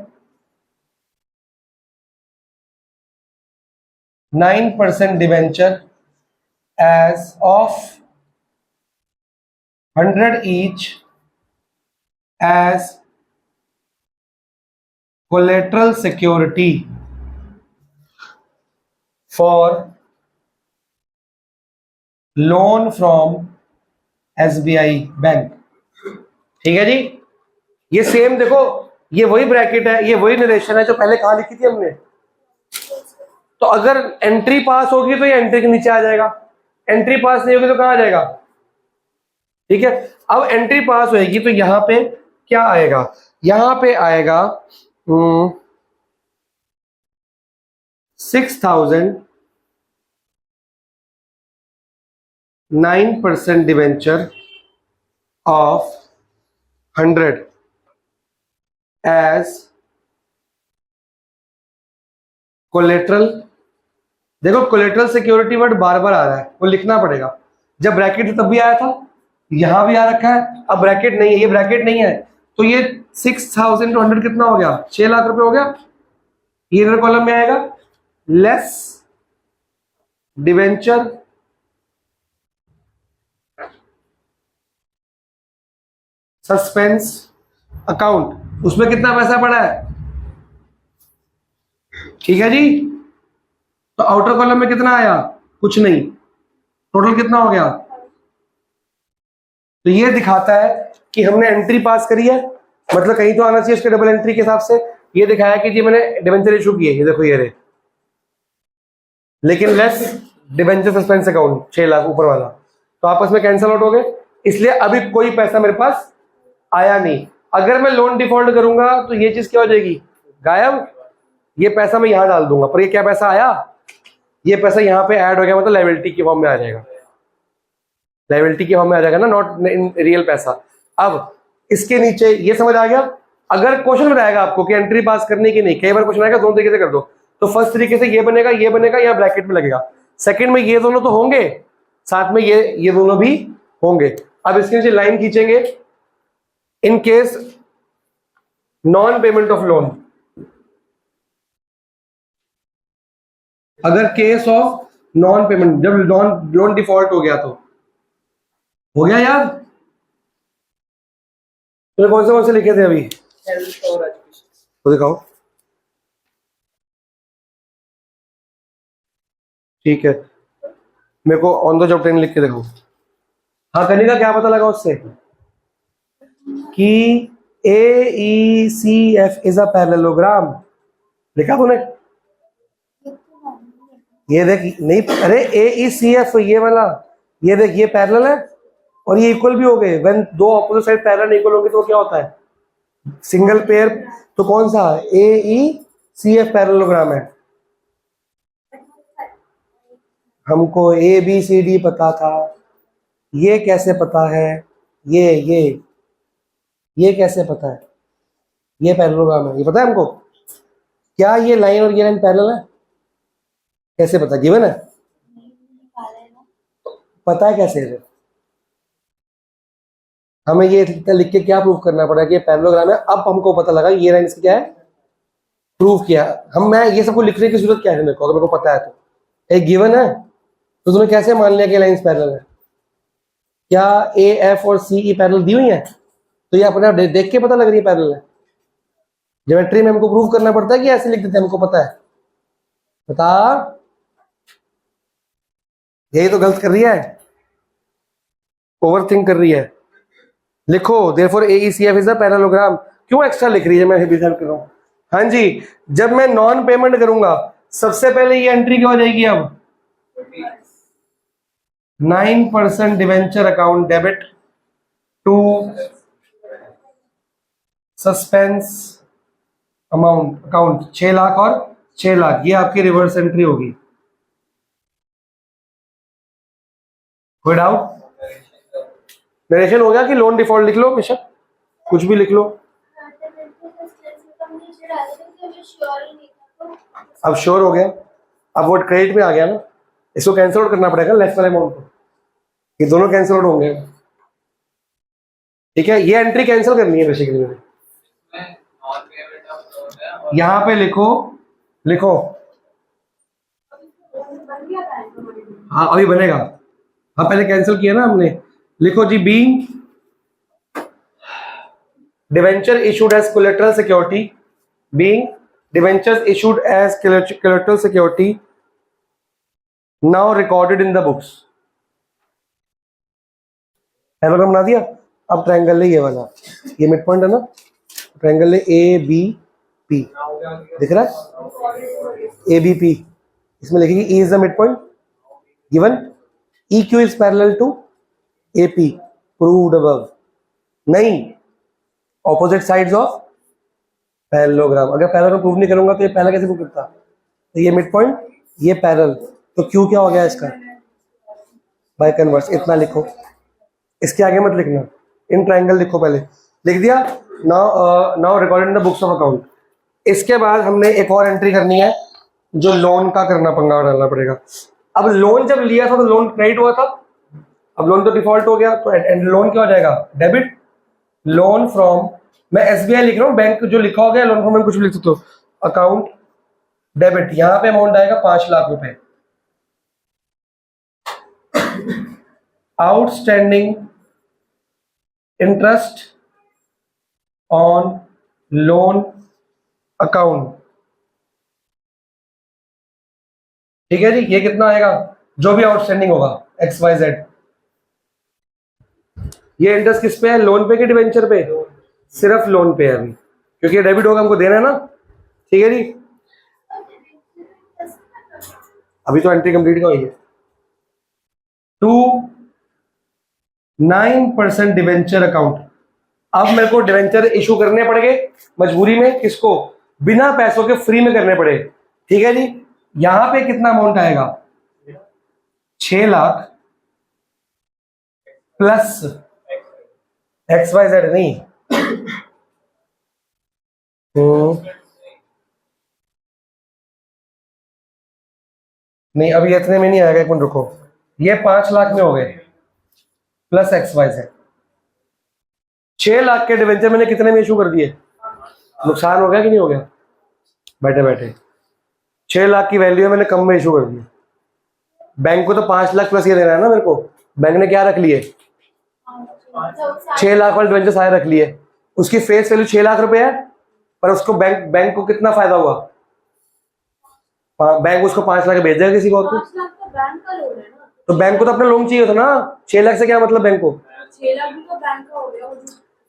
9% debenture as of 100 each as collateral security for loan from SBI bank. ठीक है जी, ये सेम देखो, ये वही ब्रैकेट है, ये वही नरेशन है जो पहले कहाँ लिखी थी हमने। तो अगर एंट्री पास होगी तो ये एंट्री के नीचे आ जाएगा, एंट्री पास नहीं होगी तो कहां आ जाएगा। ठीक है, अब एंट्री पास होगी तो यहां पे क्या आएगा, यहां पे आएगा 6,000 9% डिवेंचर ऑफ 100 एज कोलेट्रल। देखो कोलेट्रल सिक्योरिटी वर्ड बार बार आ रहा है, वो लिखना पड़ेगा। जब ब्रैकेट था तब भी आया था, यहां भी आ रखा है, अब ब्रैकेट नहीं है, ये ब्रैकेट नहीं है, तो ये 6,000 to 100 कितना हो गया, 6 लाख रुपए हो गया। ये इधर कॉलम में आएगा लेस डिवेंचर सस्पेंस अकाउंट, उसमें कितना पैसा पड़ा है। ठीक है जी, तो आउटर कॉलम में कितना आया, कुछ नहीं, टोटल कितना हो गया। तो ये दिखाता है कि हमने एंट्री पास करी है, मतलब कहीं तो आना चाहिए उसके डबल एंट्री के हिसाब से। ये दिखाया कि जी मैंने डिवेंचर इशू किए, ये देखो ये रहे, लेकिन less debenture suspense account 6 lakh ऊपर वाला, तो आपस में कैंसिल आउट हो गए, इसलिए अभी कोई पैसा मेरे पास आया नहीं। अगर मैं लोन डिफॉल्ट करूंगा तो ये चीज क्या हो जाएगी, गायब। ये पैसा मैं यहां डाल दूंगा, पर ये क्या पैसा आया, ये पैसा यहां पे ऐड हो गया, मतलब लायबिलिटी के फॉर्म में आ जाएगा, लायबिलिटी के फॉर्म में आ जाएगा ना, नॉट इन रियल पैसा। अब इसके नीचे ये समझ आ गया। अगर क्वेश्चन बताएगा आपको कि एंट्री पास करने की नहीं, कई बार क्वेश्चन आएगा दोनों तरीके से कर दो, तो फर्स्ट तरीके से ये बनेगा, ये बनेगा, यहाँ ब्रैकेट में लगेगा। सेकंड में ये दोनों तो होंगे, साथ में ये दोनों भी होंगे। अब इसके नीचे लाइन खींचेंगे, in case non payment of loan, अगर केस ऑफ नॉन पेमेंट, जब लोन डिफॉल्ट हो गया तो हो गया यार। तो कौन से लिखे थे अभी, हेल्थ और एजुकेशन। तो दिखाओ। ठीक है, मेरे को ऑन द जॉब ट्रेनिंग लिख के दिखाओ। हाँ कनिका, क्या पता लगा उससे कि AECF इज अ पैरेललोग्राम, लिखा तूने। ये देख, नहीं अरे AECF ये वाला, ये देख, ये पैरेलल है और ये इक्वल भी हो गए। व्हेन दो ऑपोजिट साइड पैरेलल इक्वल होंगे तो क्या होता है, सिंगल पेयर। तो कौन सा AECF पैरेललोग्राम है। हमको ABCD पता था, ये कैसे पता है, ये कैसे पता है, ये पैरेललोग्राम है, ये पता है हमको। क्या ये लाइन और ये लाइन पैरेलल है, कैसे पता, गिवन है, पता है कैसे है। हमें ये लिख के क्या प्रूफ करना पड़ा कि ये पैरेललोग्राम है। अब हमको पता लगा ये लाइन इसकी क्या है, प्रूफ किया हम। मैं ये सबको लिखने की जरूरत क्या है मेरे को, अगर मेरे को पता है तो एक गिवन है, तो तुमने कैसे मान लिया कि लाइंस पैरेलल है। क्या AF और CE पैरेलल दी हुई है, तो ये अपने आप देख के पता लग रही है पैरेलल है। ज्योमेट्री में हमको प्रूफ करना पड़ता है कि ऐसे लिख देते हैं, हमको पता है। बता, यही तो गलत कर रही है, ओवरथिंक कर रही है। लिखो therefore AECF is a parallelogram. क्यों एक्स्ट्रा लिख रही है, मैं भी हेल्प कर रहा हूं। हाँ जी, जब मैं नॉन पेमेंट करूंगा सबसे पहले ये एंट्री क्या हो जाएगी, अब 9% debenture account debit to suspense amount account 6 lakh और 6 लाख, ये आपकी रिवर्स एंट्री होगी। कोई डाउट? नरेशन हो गया कि लोन डिफॉल्ट लिख लो बेशक, कुछ भी लिख लो। अब श्योर हो गया, अब वो क्रेडिट में आ गया ना, इसको कैंसिल आउट करना पड़ेगा लेफ्ट वाले अमाउंट को, ये दोनों कैंसिल आउट होंगे। ठीक है, ये एंट्री कैंसिल करनी है बेसिकली। यहाँ पे लिखो लिखो, हाँ अभी बनेगा, हाँ पहले कैंसिल किया ना हमने। लिखो जी, being debenture issued as collateral security, being debentures issued as collateral security now recorded in the books. Paragraph बना दिया। अब ट्रायंगल ले ये वाला, ये मिड पॉइंट है ना, ट्रायंगल ले ए बी पी, दिख रहा है ए बी पी, इसमें लिखेगी E is the mid point given, E Q is parallel to A P, proved above. नहीं, ऑपोजिट साइड्स ऑफ पैरेललोग्राम। अगर पैरेललोग्राम प्रूव नहीं करूंगा तो ये पहला कैसे प्रूव करता? तो ये मिड पॉइंट, ये पैरेलल, तो क्यू क्या हो गया इसका? By converse. इतना लिखो, इसके आगे मत लिखना, इन ट्रायंगल लिखो, पहले लिख दिया। Now recorded in the books of account. इसके बाद हमने एक और एंट्री करनी है, जो लोन का करना, पंगा डालना पड़ेगा। अब लोन जब लिया था तो लोन क्रेडिट हुआ था, अब लोन तो डिफॉल्ट हो गया, तो लोन क्या हो जाएगा? डेबिट। लोन फ्रॉम, मैं एसबीआई लिख रहा हूँ, बैंक जो लिखा हो गया, लोन फ्रॉम कुछ भी लिख सकते हो, अकाउंट डेबिट। यहां पे अमाउंट आएगा 5 लाख रुपए। Outstanding interest on loan account, ठीक है जी। ये कितना आएगा? जो भी आउटस्टैंडिंग होगा XYZ। ये इंटरेस्ट किस पे है? लोन पे कि डिवेंचर पे? सिर्फ लोन पे है अभी, क्योंकि डेबिट होगा, हमको देना है ना। ठीक है जी, अभी तो एंट्री कंप्लीट का हुई है। 9% डिवेंचर अकाउंट। अब मेरे को डिवेंचर इशू करने पड़ेंगे मजबूरी में, किसको? बिना पैसों के फ्री में करने पड़े। ठीक है जी, यहां पे कितना अमाउंट आएगा? 6 लाख प्लस XYZ। नहीं, नहीं अभी इतने में नहीं आएगा, एक मिनट रुको। ये 5 लाख में हो गए प्लस XYZ। 6 लाख के डिवेंचर मैंने कितने में इशू कर दिए? नुकसान हो गया कि नहीं हो गया? बैठे बैठे 6 लाख की वैल्यू मैंने कम में इशू कर दी। बैंक को तो 5 लाख प्लस ये देना है ना मेरे को। बैंक ने क्या रख लिए? 6 लाख वाले डिवेंचर सारे रख लिए। उसकी फेस वैल्यू 6 लाख रुपए है, पर उसको बैंक को कितना फायदा हुआ? बैंक उसको 5 लाख भेज देगा किसी को और को। तो बैंक को तो अपना लोन चाहिए था ना। 6 लाख से क्या मतलब बैंक को? 6 लाख भी तो बैंक का हो गया।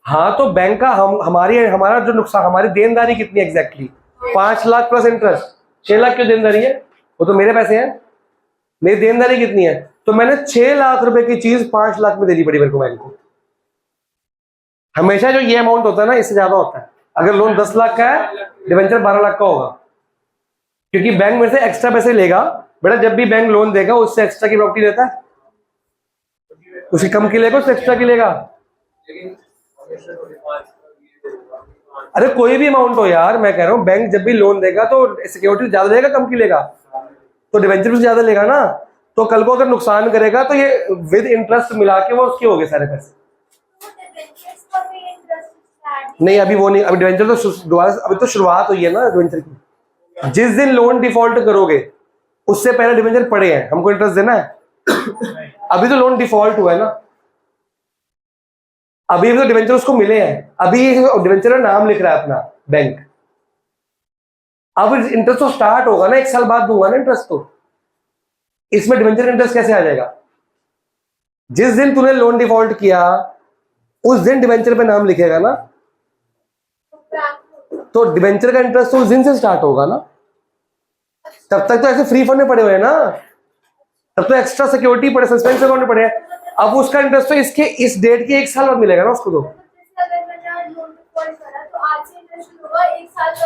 हाँ, तो बैंक का हमारा जो नुकसान, हमारी देनदारी कितनी exactly? 5 lakh plus interest. 6 lakh क्यों देनदारी है? वो तो मेरे पैसे हैं। मेरी देनदारी कितनी है? तो मैंने 6 लाख रुपए की चीज 5 लाख में देनी पड़ी मेरे को बैंक को। हमेशा जो ये अमाउंट होता है ना, इससे ज्यादा होता है। अगर लोन 10 लाख का है, डिवेंचर 12 लाख का होगा, क्योंकि बैंक मेरे से एक्स्ट्रा पैसे लेगा। बेटा, जब भी बैंक लोन देगा उससे एक्स्ट्रा की प्रॉपर्टी देता है, उसकी कम की लेगा, उससे एक्स्ट्रा की लेगा। अरे कोई भी अमाउंट हो यार, मैं कह रहा हूं बैंक जब भी लोन देगा तो सिक्योरिटी ज्यादा लेगा कम की लेगा? तो डिवेंचर से ज्यादा लेगा ना। तो कल को अगर नुकसान करेगा तो ये विद इंटरेस्ट मिला के वो उसके हो गए सारे पैसे। नहीं, अभी वो नहीं, अभी डिवेंचर तो दोबारा, अभी तो शुरुआत हुई है ना डिवेंचर की। जिस दिन लोन डिफॉल्ट करोगे उससे पहले डिवेंचर पड़े हैं, हमको इंटरेस्ट देना है। अभी तो लोन डिफॉल्ट हुआ है ना, अभी तो डिवेंचर उसको मिले हैं। अभी डिवेंचर का नाम लिख रहा है अपना बैंक। अब इंटरेस्ट तो स्टार्ट होगा ना, 1 साल बाद दूंगा ना इंटरेस्ट। तो इसमें डिवेंचर इंटरेस्ट कैसे आ जाएगा? जिस दिन तूने लोन डिफॉल्ट किया उस दिन डिवेंचर पे नाम लिखेगा ना, तो डिवेंचर का इंटरेस्ट तो उस दिन से स्टार्ट होगा ना। तब तक तो ऐसे फ्री फंड में पड़े हुए हैं ना, तब तो एक्स्ट्रा सिक्योरिटी पड़े, सस्पेंस अकाउंट में पड़े हैं। अब उसका इंटरेस्ट तो इसके इस डेट के 1 साल बाद मिलेगा ना उसको। तो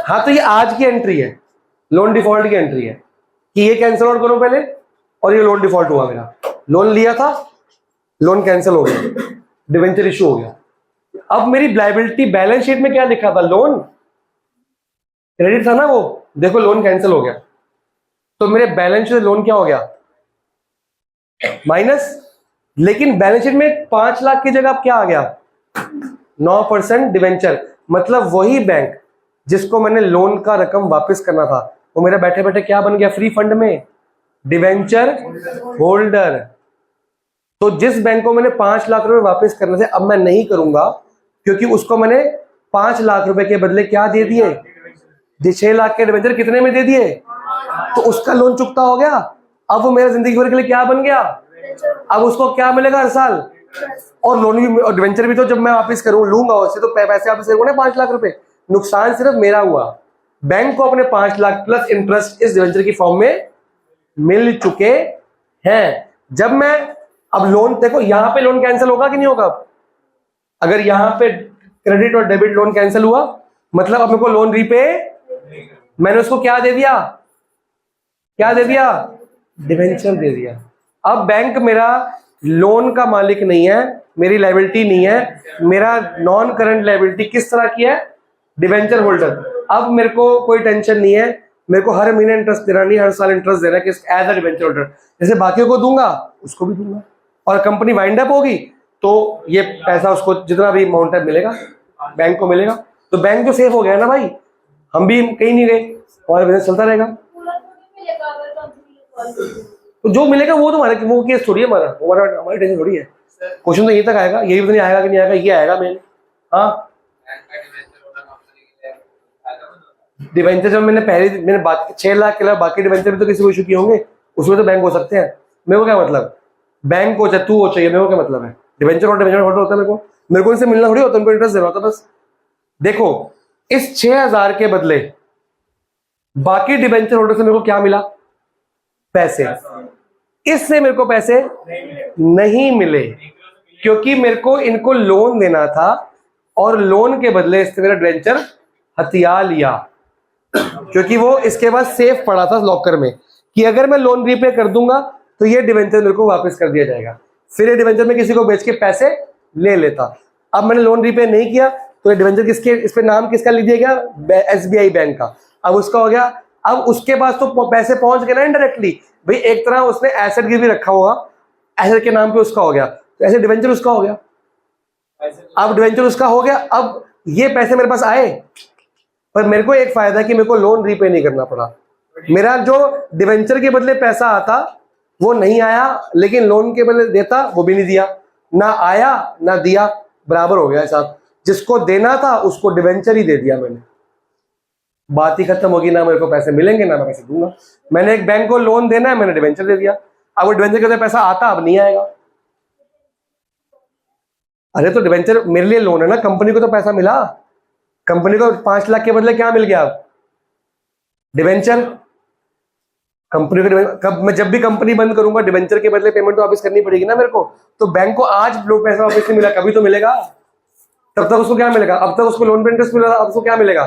हाँ, तो ये आज की एंट्री है। लोन डिफॉल्ट की एंट्री है कि ये कैंसिल आउट करो पहले, और ये लोन डिफॉल्ट हुआ मेरा, लोन लिया था, लोन कैंसिल हो गया, डिवेंचर इशू हो गया। अब मेरी लायबिलिटी बैलेंस शीट में क्या लिखा था, लोन, क्रेडिट था ना वो, देखो लोन कैंसिल हो गया, तो मेरे बैलेंस शीट लोन क्या हो गया, माइनस। लेकिन बैलेंस शीट में 5 लाख की जगह अब क्या आ गया, 9% डिवेंचर, मतलब वही बैंक जिसको मैंने लोन का रकम वापस करना था वो मेरा बैठे बैठे क्या बन गया, फ्री फंड में डिवेंचर होल्डर। तो जिस बैंक को मैंने 5 लाख रुपए वापस करने थे अब मैं नहीं करूंगा, क्योंकि उसको मैंने 5 लाख रुपए के बदले क्या दे दिए, 6 लाख के डिवेंचर कितने में दे दिए, तो उसका लोन चुकता हो गया। अब वो मेरा जिंदगी भर के लिए क्या बन गया, अब उसको क्या मिलेगा हर साल, और लोन भी और डिवेंचर भी तो जब मैं वापस करूं लूंगा उससे तो पैसे वापस करूंगा ना 5 लाख रुपए, नुकसान सिर्फ मेरा हुआ। बैंक को अपने 5 लाख प्लस इंटरेस्ट इस डिवेंचर की फॉर्म में मिल चुके हैं। जब मैं अब लोन, देखो यहां पे लोन कैंसिल होगा कि नहीं होगा, अगर यहां पे क्रेडिट और डेबिट लोन कैंसिल हुआ मतलब अब मेरे को लोन रीपे, मैंने उसको क्या दे दिया, क्या दे दिया, डिवेंचर दे दिया। अब बैंक मेरा लोन का मालिक नहीं है, मेरी लायबिलिटी नहीं है, मेरा नॉन करंट लायबिलिटी किस तरह की है, डिवेंचर होल्डर। अब मेरे को कोई टेंशन नहीं है, मेरे को हर महीने इंटरेस्ट देना नहीं, हर साल इंटरेस्ट देना है एज अ डिवेंचर होल्डर, जैसे बाकियों को दूंगा उसको भी दूंगा। और कंपनी वाइंड अप होगी तो ये पैसा उसको जितना भी अमाउंट है मिलेगा, बैंक को मिलेगा। तो बैंक तो सेफ हो गया ना भाई, हम भी कहीं नहीं गए, हमारा बिजनेस चलता रहेगा। पूरा थोड़ी मिलेगा अगर कंपनी को कॉल करें। तो जो मिलेगा वो तुम्हारा, वो केस थोड़ी है हमारा, हमारी टेंशन थोड़ी है। क्वेश्चन तो यही तक आएगा, यही तो नहीं आएगा कि नहीं आएगा, ये आएगा मेन। हाँ डिवेंचर जब मैंने बाकी 6 लाख के अलावा बाकी डिवेंचर भी तो किसी को इशू किए होंगे, उसमें तो बैंक हो सकते हैं। मेरे को क्या मतलब, बैंक को चाहे तू हो चाहिए, मेरे को क्या मतलब है, डिवेंचर और डिवेंचर होल्डर होता है मेरे को इनसे मिलना थोड़ी होता है, उनको इंटरेस्ट देना होता है बस। देखो इस 6,000 के बदले बाकी डिवेंचर होल्डर से मेरे को क्या मिला, पैसे। इससे मेरे को पैसे नहीं मिले क्योंकि मेरे को इनको लोन देना था और लोन के बदले इससे मेरा डिवेंचर हथिया लिया, क्योंकि वो इसके बाद सेफ पड़ा था लॉकर में कि अगर मैं लोन रीपे कर दूंगा तो ये डिवेंचर मेरे को वापस कर दिया जाएगा, फिर ये डिवेंचर में किसी को बेच के पैसे ले लेता। अब मैंने लोन रीपे नहीं किया तो ये डिवेंचर किसके, इस पे नाम किसका लिख दिया गया, SBI बैंक का। अब उसका हो गया, अब उसके पास तो पैसे पहुंच गए ना इनडायरेक्टली, भाई एक तरह उसने एसेट गिरवी रखा होगा, एसेट के नाम पे उसका हो गया, तो ऐसे डिवेंचर उसका हो गया। अब डिवेंचर उसका हो गया, अब ये पैसे मेरे पास आए, पर मेरे को एक फायदा कि मेरे को लोन रीपे नहीं करना पड़ा। मेरा जो डिवेंचर के बदले पैसा आता वो नहीं आया, लेकिन लोन के बदले देता वो भी नहीं दिया, ना आया ना दिया, बराबर हो गया साहब। जिसको देना था उसको डिवेंचर ही दे दिया मैंने, बात ही खत्म होगी, ना मेरे को पैसे मिलेंगे ना मैं पैसे दूंगा। मैंने एक बैंक को लोन देना है, मैंने डिवेंचर दे दिया, अब वो डिवेंचर के पैसा आता अब नहीं आएगा। अरे तो डिवेंचर मेरे लिए लोन है ना, कंपनी को तो पैसा मिला, कंपनी को 5 लाख के बदले क्या मिल गया, अब डिवेंचर। कंपनी को मैं जब भी कंपनी बंद करूंगा डिवेंचर के बदले पेमेंट तो वापस करनी पड़ेगी ना मेरे को। तो बैंक को आज पैसा वापस नहीं मिला, कभी तो मिलेगा, तब तक उसको क्या मिलेगा, अब तक उसको लोन पे इंटरेस्ट मिला, अब उसको क्या मिलेगा,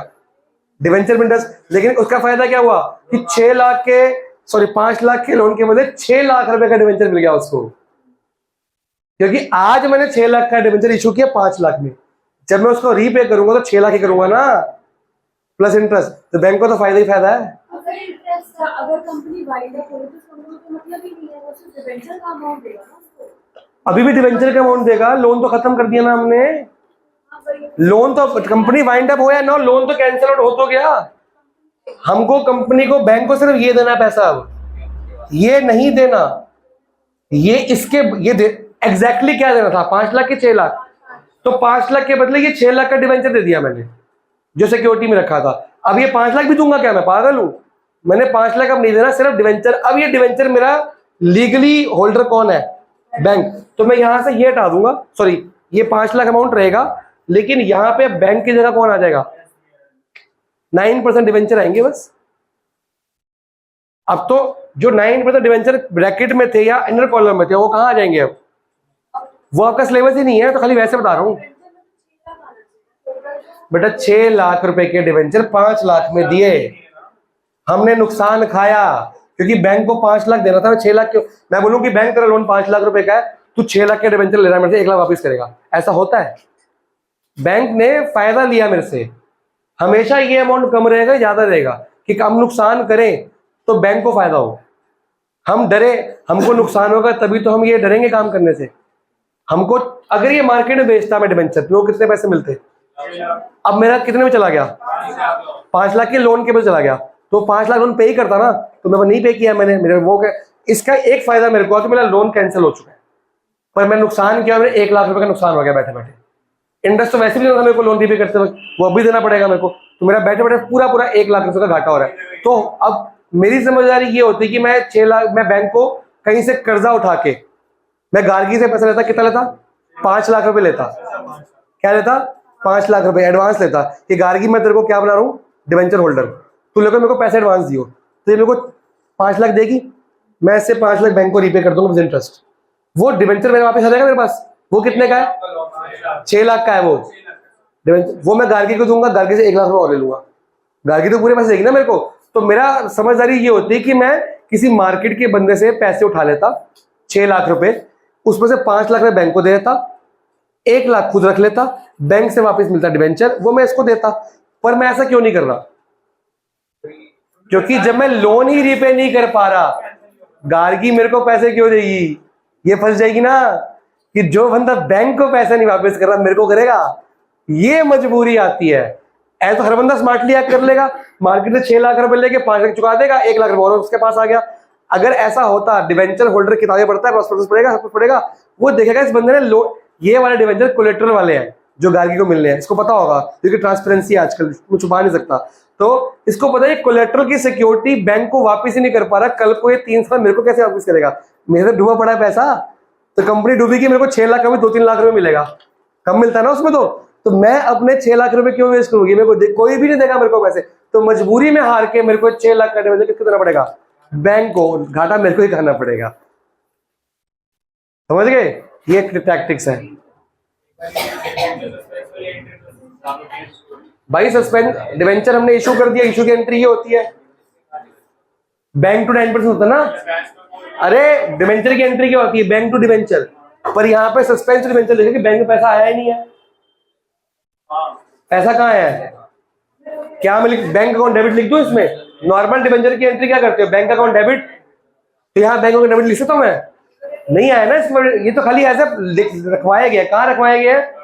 डिवेंचर पे इंटरेस्ट। लेकिन उसका फायदा क्या हुआ कि 5 लाख के लोन के बदले 6 लाख रुपए का डिवेंचर मिल गया उसको, क्योंकि आज मैंने 6 लाख का डिवेंचर इशू किया 5 लाख में, जब मैं उसको रीपे करूंगा तो 6 लाख ही करूंगा ना, प्लस इंटरेस्ट, तो बैंक को तो फायदा ही फायदा है। अगर कंपनी वाइड अप हो तो मतलब ही नहीं है, वो सिर्फ डिवेंचर का अमाउंट देगा ना उसको। अभी भी डिवेंचर का अमाउंट देगा, लोन तो खत्म कर दिया ना हमने, लोन तो कंपनी वाइंड अप हो या ना, लोन तो कैंसिल आउट हो तो गया। हमको कंपनी को, बैंक को सिर्फ ये देना पैसा, अब ये नहीं देना, ये इसके ये एग्जैक्टली क्या देना था, 5 लाख के 6 लाख, तो 5 लाख के बदले ये 6 लाख का डिवेंचर दे दिया मैंने जो सिक्योरिटी में रखा था। अब ये 5 लाख भी दूंगा क्या, मैं पागल हूं, मैंने 5 लाख अब नहीं देना, सिर्फ डिवेंचर। अब ये डिवेंचर मेरा लीगली होल्डर कौन है, बैंक, तो मैं यहां से ये हटा दूंगा, सॉरी ये 5 लाख अमाउंट रहेगा, लेकिन यहां पे बैंक की जगह कौन आ जाएगा, 9% डिवेंचर आएंगे बस। अब तो जो 9% डिवेंचर ब्रैकेट में थे या इनर कॉलम में थे वो कहां आ जाएंगे, अब वो आपका सिलेबस ही नहीं है, तो खाली वैसे बता रहा हूं बेटा। 6 लाख रुपए के डिवेंचर 5 लाख में दिए, हमने नुकसान खाया, क्योंकि बैंक को 5 लाख देना था, मैं 6 लाख क्यों, मैं बोलूं कि बैंक तेरा लोन 5 लाख रुपए का है, तू 6 लाख के डिबेंचर ले रहा है मेरे से, 1 लाख वापस करेगा, ऐसा होता है? बैंक ने फायदा लिया मेरे से, हमेशा ये अमाउंट कम रहेगा ज्यादा रहेगा, कि हम नुकसान करें तो बैंक को फायदा हो, हम डरे हमको नुकसान होगा तभी तो हम ये डरेंगे काम करने से। हमको अगर ये मार्केट में बेचता मैं डिबेंचर तो कितने पैसे मिलते, अब मेरा कितने में चला गया, 5 लाख के लोन के पे चला गया, तो 5 लाख लोन पे ही करता ना, तो मैं नहीं पे किया मैंने, मेरे वो इसका एक फायदा मेरे को कि मेरा लोन कैंसिल हो चुका है, पर मैं नुकसान किया, मेरे 1 लाख रुपए का नुकसान हो गया बैठे बैठे। इंटरेस्ट तो वैसे भी देना था मेरे को लोन रीपे करते वक्त, वो अभी देना पड़ेगा मेरे को, तो मेरा बैठे बैठे पूरा 1 लाख रुपए का घाटा हो रहा है। तो अब मेरी समझदारी ये होती कि मैं 6 लाख, मैं बैंक को कहीं से कर्जा उठा के, मैं गार्गी से पैसा लेता, कितना लेता, 5 लाख रुपए लेता, क्या लेता, 5 लाख रुपए एडवांस लेता, कि गार्गी मैं तेरे को क्या बना रहा हूँ, डिवेंचर होल्डर, तू लेकर मेरे को पैसे एडवांस दियो, तो ये मेरे को 5 लाख देगी, मैं इससे 5 लाख बैंक को रीपे कर दूंगा विद इंटरेस्ट, वो डिवेंचर मेरे वापस आ जाएगा मेरे पास। वो कितने का है, 6 लाख का है वो डिवेंचर, वो मैं गार्गी को दूंगा, गार्गी से 1 लाख रुपए और ले लूंगा, गार्गी तो पूरे पैसे देगी ना मेरे को। तो मेरा समझदारी ये होती है कि मैं किसी मार्केट के बंदे से पैसे उठा लेता 6 लाख रुपए, उसमें से 5 लाख रुपए बैंक को दे देता, 1 लाख खुद रख लेता, बैंक से वापस मिलता डिवेंचर, वो मैं इसको देता। पर मैं ऐसा क्यों नहीं कर रहा, क्योंकि जब मैं लोन ही रीपे नहीं कर पा रहा, गार्गी मेरे को पैसे क्यों देगी, ये फंस जाएगी ना, कि जो बंदा बैंक को पैसा नहीं वापस कर रहा मेरे को करेगा, ये मजबूरी आती है। ऐसा तो हर बंदा स्मार्टली एक्ट कर लेगा, मार्केट से 6 लाख रुपए लेके 5 लाख चुका देगा, 1 लाख रुपए और उसके पास आ गया। अगर ऐसा होता, डिवेंचर होल्डर किताबें पढ़ता है, प्रॉस्पेक्टस पढ़ेगा, सब कुछ पढ़ेगा, वो देखेगा इस बंदे ने ये वाले डिवेंचर कोलेटरल वाले हैं जो गार्गी को मिलने हैं, इसको पता होगा क्योंकि ट्रांसपेरेंसी आजकल वो छुपा नहीं सकता, तो इसको पता है कोलेटरल की सिक्योरिटी बैंक को वापस ही नहीं कर पा रहा, कल को ये 3 साल मेरे को कैसे वापस करेगा, मेरे से डूबा पड़ा है पैसा, तो कंपनी डूबेगी, मेरे को 6 लाख का भी 2-3 लाख रुपए मिलेगा, कम मिलता है ना उसमें, तो मैं अपने 6 लाख रुपए क्यों वेस्ट करूंगी, मेरे को कोई भी नहीं देगा मेरे को पैसे, तो मजबूरी में हार के मेरे को 6 लाख का डिवेंचर किसको देना पड़ेगा, बैंक को, घाटा मेरे को ही करना पड़ेगा। समझ गए, ये टैक्टिक्स है भाई। सस्पेंड डिवेंचर हमने इशू कर दिया, इशू की एंट्री ये होती है, बैंक टू 9% होता है ना, अरे डिवेंचर की एंट्री क्या होती है, बैंक टू डिवेंचर, पर यहाँ पे सस्पेंस डिवेंचर लिखा कि बैंक में पैसा आया ही नहीं है, पैसा कहाँ है, क्या मैं बैंक अकाउंट डेबिट लिख दूं इसमें, नॉर्मल डिवेंचर की एंट्री क्या करते हो, बैंक अकाउंट डेबिट, तो यहाँ बैंक अकाउंट डेबिट लिख सकता हूं मैं, नहीं आया ना इसमें, ये तो खाली ऐसे रखवाया गया, कहाँ रखवाया गया है,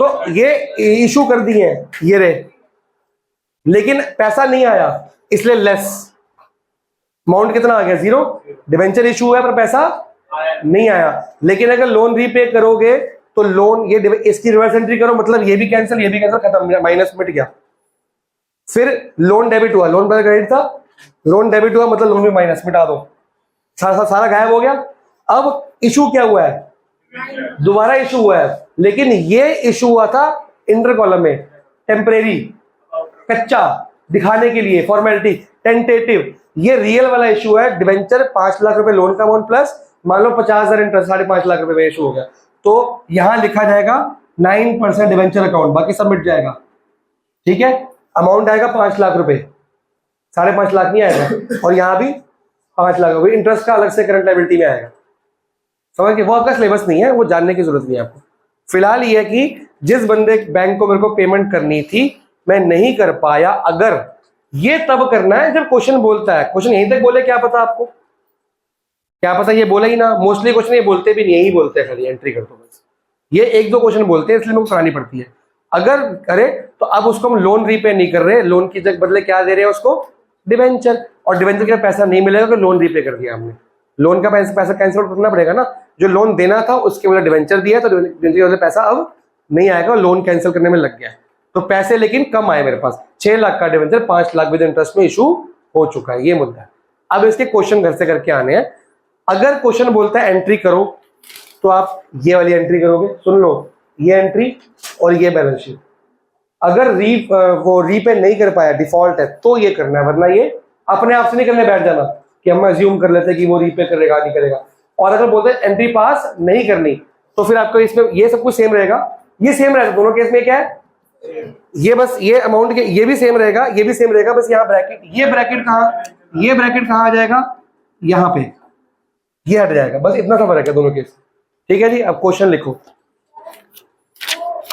तो ये इशू कर दिए हैं ये रे, लेकिन पैसा नहीं आया, इसलिए लेस अमाउंट कितना आ गया, 0, डिवेंचर इशू है पर पैसा नहीं आया। लेकिन अगर लोन रीपे करोगे तो लोन ये इसकी रिवर्स एंट्री करो, मतलब ये भी कैंसिल, खत्म, माइनस मिट गया। फिर लोन डेबिट हुआ, लोन पर क्रेडिट था, लोन डेबिट हुआ मतलब लोन भी माइनस, मिटा दो, सारा गायब हो गया। अब इशू क्या हुआ है, दोबारा इशू हुआ है, लेकिन ये इशू हुआ था इंटर कॉलम में, टेम्परेरी, कच्चा दिखाने के लिए, फॉर्मेलिटी, टेंटेटिव। ये रियल वाला इशू है, डिवेंचर 5 लाख रुपए लोन का अमाउंट प्लस मान लो 50,000 इंटरेस्ट, 5.5 लाख रुपए में इशू हो गया, तो यहां लिखा जाएगा 9% डिवेंचर अकाउंट, बाकी सब मिट जाएगा, ठीक है। अमाउंट आएगा 5 लाख रुपए, 5.5 लाख नहीं आएगा, और यहां भी 5 लाख रुपए, इंटरेस्ट का अलग से करंट लायबिलिटी में आएगा। समझ के, वो आपका सिलेबस नहीं है, वो जानने की जरूरत नहीं है आपको। फिलहाल ये है कि जिस बंदे बैंक को मेरे को पेमेंट करनी थी मैं नहीं कर पाया, अगर ये तब करना है जब क्वेश्चन बोलता है, क्वेश्चन यहीं तक बोले, क्या पता आपको, क्या पता ये बोले ही ना, मोस्टली क्वेश्चन ये बोलते भी नहीं, यही बोलते हैं, खाली एंट्री कर दो बस, ये 1-2 क्वेश्चन बोलते हैं, इसलिए मेरे को करानी पड़ती है। अगर करे तो अब उसको हम लोन रीपे नहीं कर रहे, लोन की जगह बदले क्या दे रहे हैं उसको, डिवेंचर, और डिवेंचर का पैसा नहीं मिलेगा तो लोन रीपे कर दिया हमने, लोन का पैसा कैंसिल करना पड़ेगा ना, जो लोन देना था उसके बदले डिवेंचर दिया, तो डिवेंचर वाले पैसा अब नहीं आएगा, लोन कैंसिल करने में लग गया, तो पैसे लेकिन कम आए मेरे पास, 6 लाख का डिवेंचर 5 लाख विद इंटरेस्ट में इशू हो चुका है, ये मुद्दा है। अब इसके क्वेश्चन घर से करके आने हैं। अगर क्वेश्चन बोलता है एंट्री करो, तो आप ये वाली एंट्री करोगे, सुन लो, ये एंट्री और ये बैलेंस शीट। अगर वो रीपे नहीं कर पाया, डिफॉल्ट है, तो ये करना है, वरना ये अपने आप से नहीं करने बैठ जाना कि हम अज्यूम कर लेते कि वो रीपे करेगा नहीं करेगा। और अगर बोलते हैं एंट्री पास नहीं करनी, तो फिर आपको इसमें ये सब कुछ सेम रहेगा, ये सेम रहेगा, दोनों केस में क्या है, ये बस ये अमाउंट के ये भी सेम रहेगा, ये भी सेम रहेगा, बस यहाँ ब्रैकेट, ये ब्रैकेट कहाँ आ जाएगा, यहाँ पे ये हट जाएगा, बस इतना सा फर्क है दोनों केस। ठीक है जी, अब क्वेश्चन लिखो। तो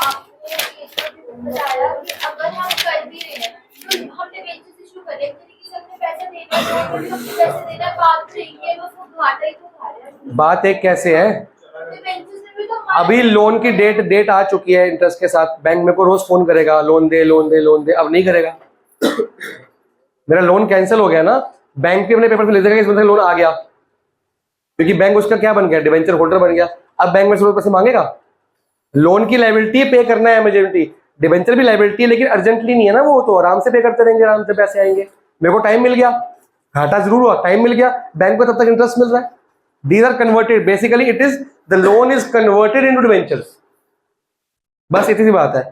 आपने ये तो बताया कि अगर हम कर भी रहे हैं तो हमने बेंचेस इशू करे, एक तरीके से हमने पैसा देना है, हमने पैसे देना है, बात रही है बस वो घाटा ही तो खा रहे हैं। बात एक कैसे है, तो बेंचेस में भी तो हमारा अभी लोन की डेट आ चुकी है इंटरेस्ट के साथ, बैंक मेरे को रोज फोन करेगा, लोन दे लोन दे लोन दे, अब नहीं करेगा। मेरा लोन कैंसिल हो गया ना, बैंक के अपने पेपर पे ले देगा इस बंदे का लोन आ गया, क्योंकि बैंक उसका क्या बन गया, डिवेंचर होल्डर बन गया। अब बैंक में से पैसे मांगेगा, लोन की लायबिलिटी पे करना है इमीडिएटली, डिवेंचर भी लायबिलिटी है लेकिन अर्जेंटली नहीं है ना, वो तो आराम से पे करते रहेंगे, आराम से पैसे आएंगे। मेरे को टाइम मिल गया, घाटा जरूर हुआ, टाइम मिल गया, बैंक को तब तक इंटरेस्ट मिल रहा है। These are converted, basically it is the loan is converted into debentures, बस इतनी सी बात है।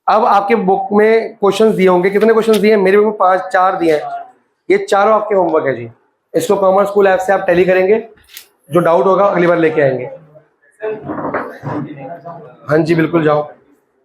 अब आपके बुक में क्वेश्चंस दिए होंगे, कितने क्वेश्चंस दिए हैं? मेरी बुक में 4 दिए हैं, ये चारों आपके होमवर्क है जी। इसको कॉमर्स स्कूल ऐप से आप टैली करेंगे, जो डाउट होगा अगली बार लेके आएंगे। हाँ जी बिल्कुल, जाओ।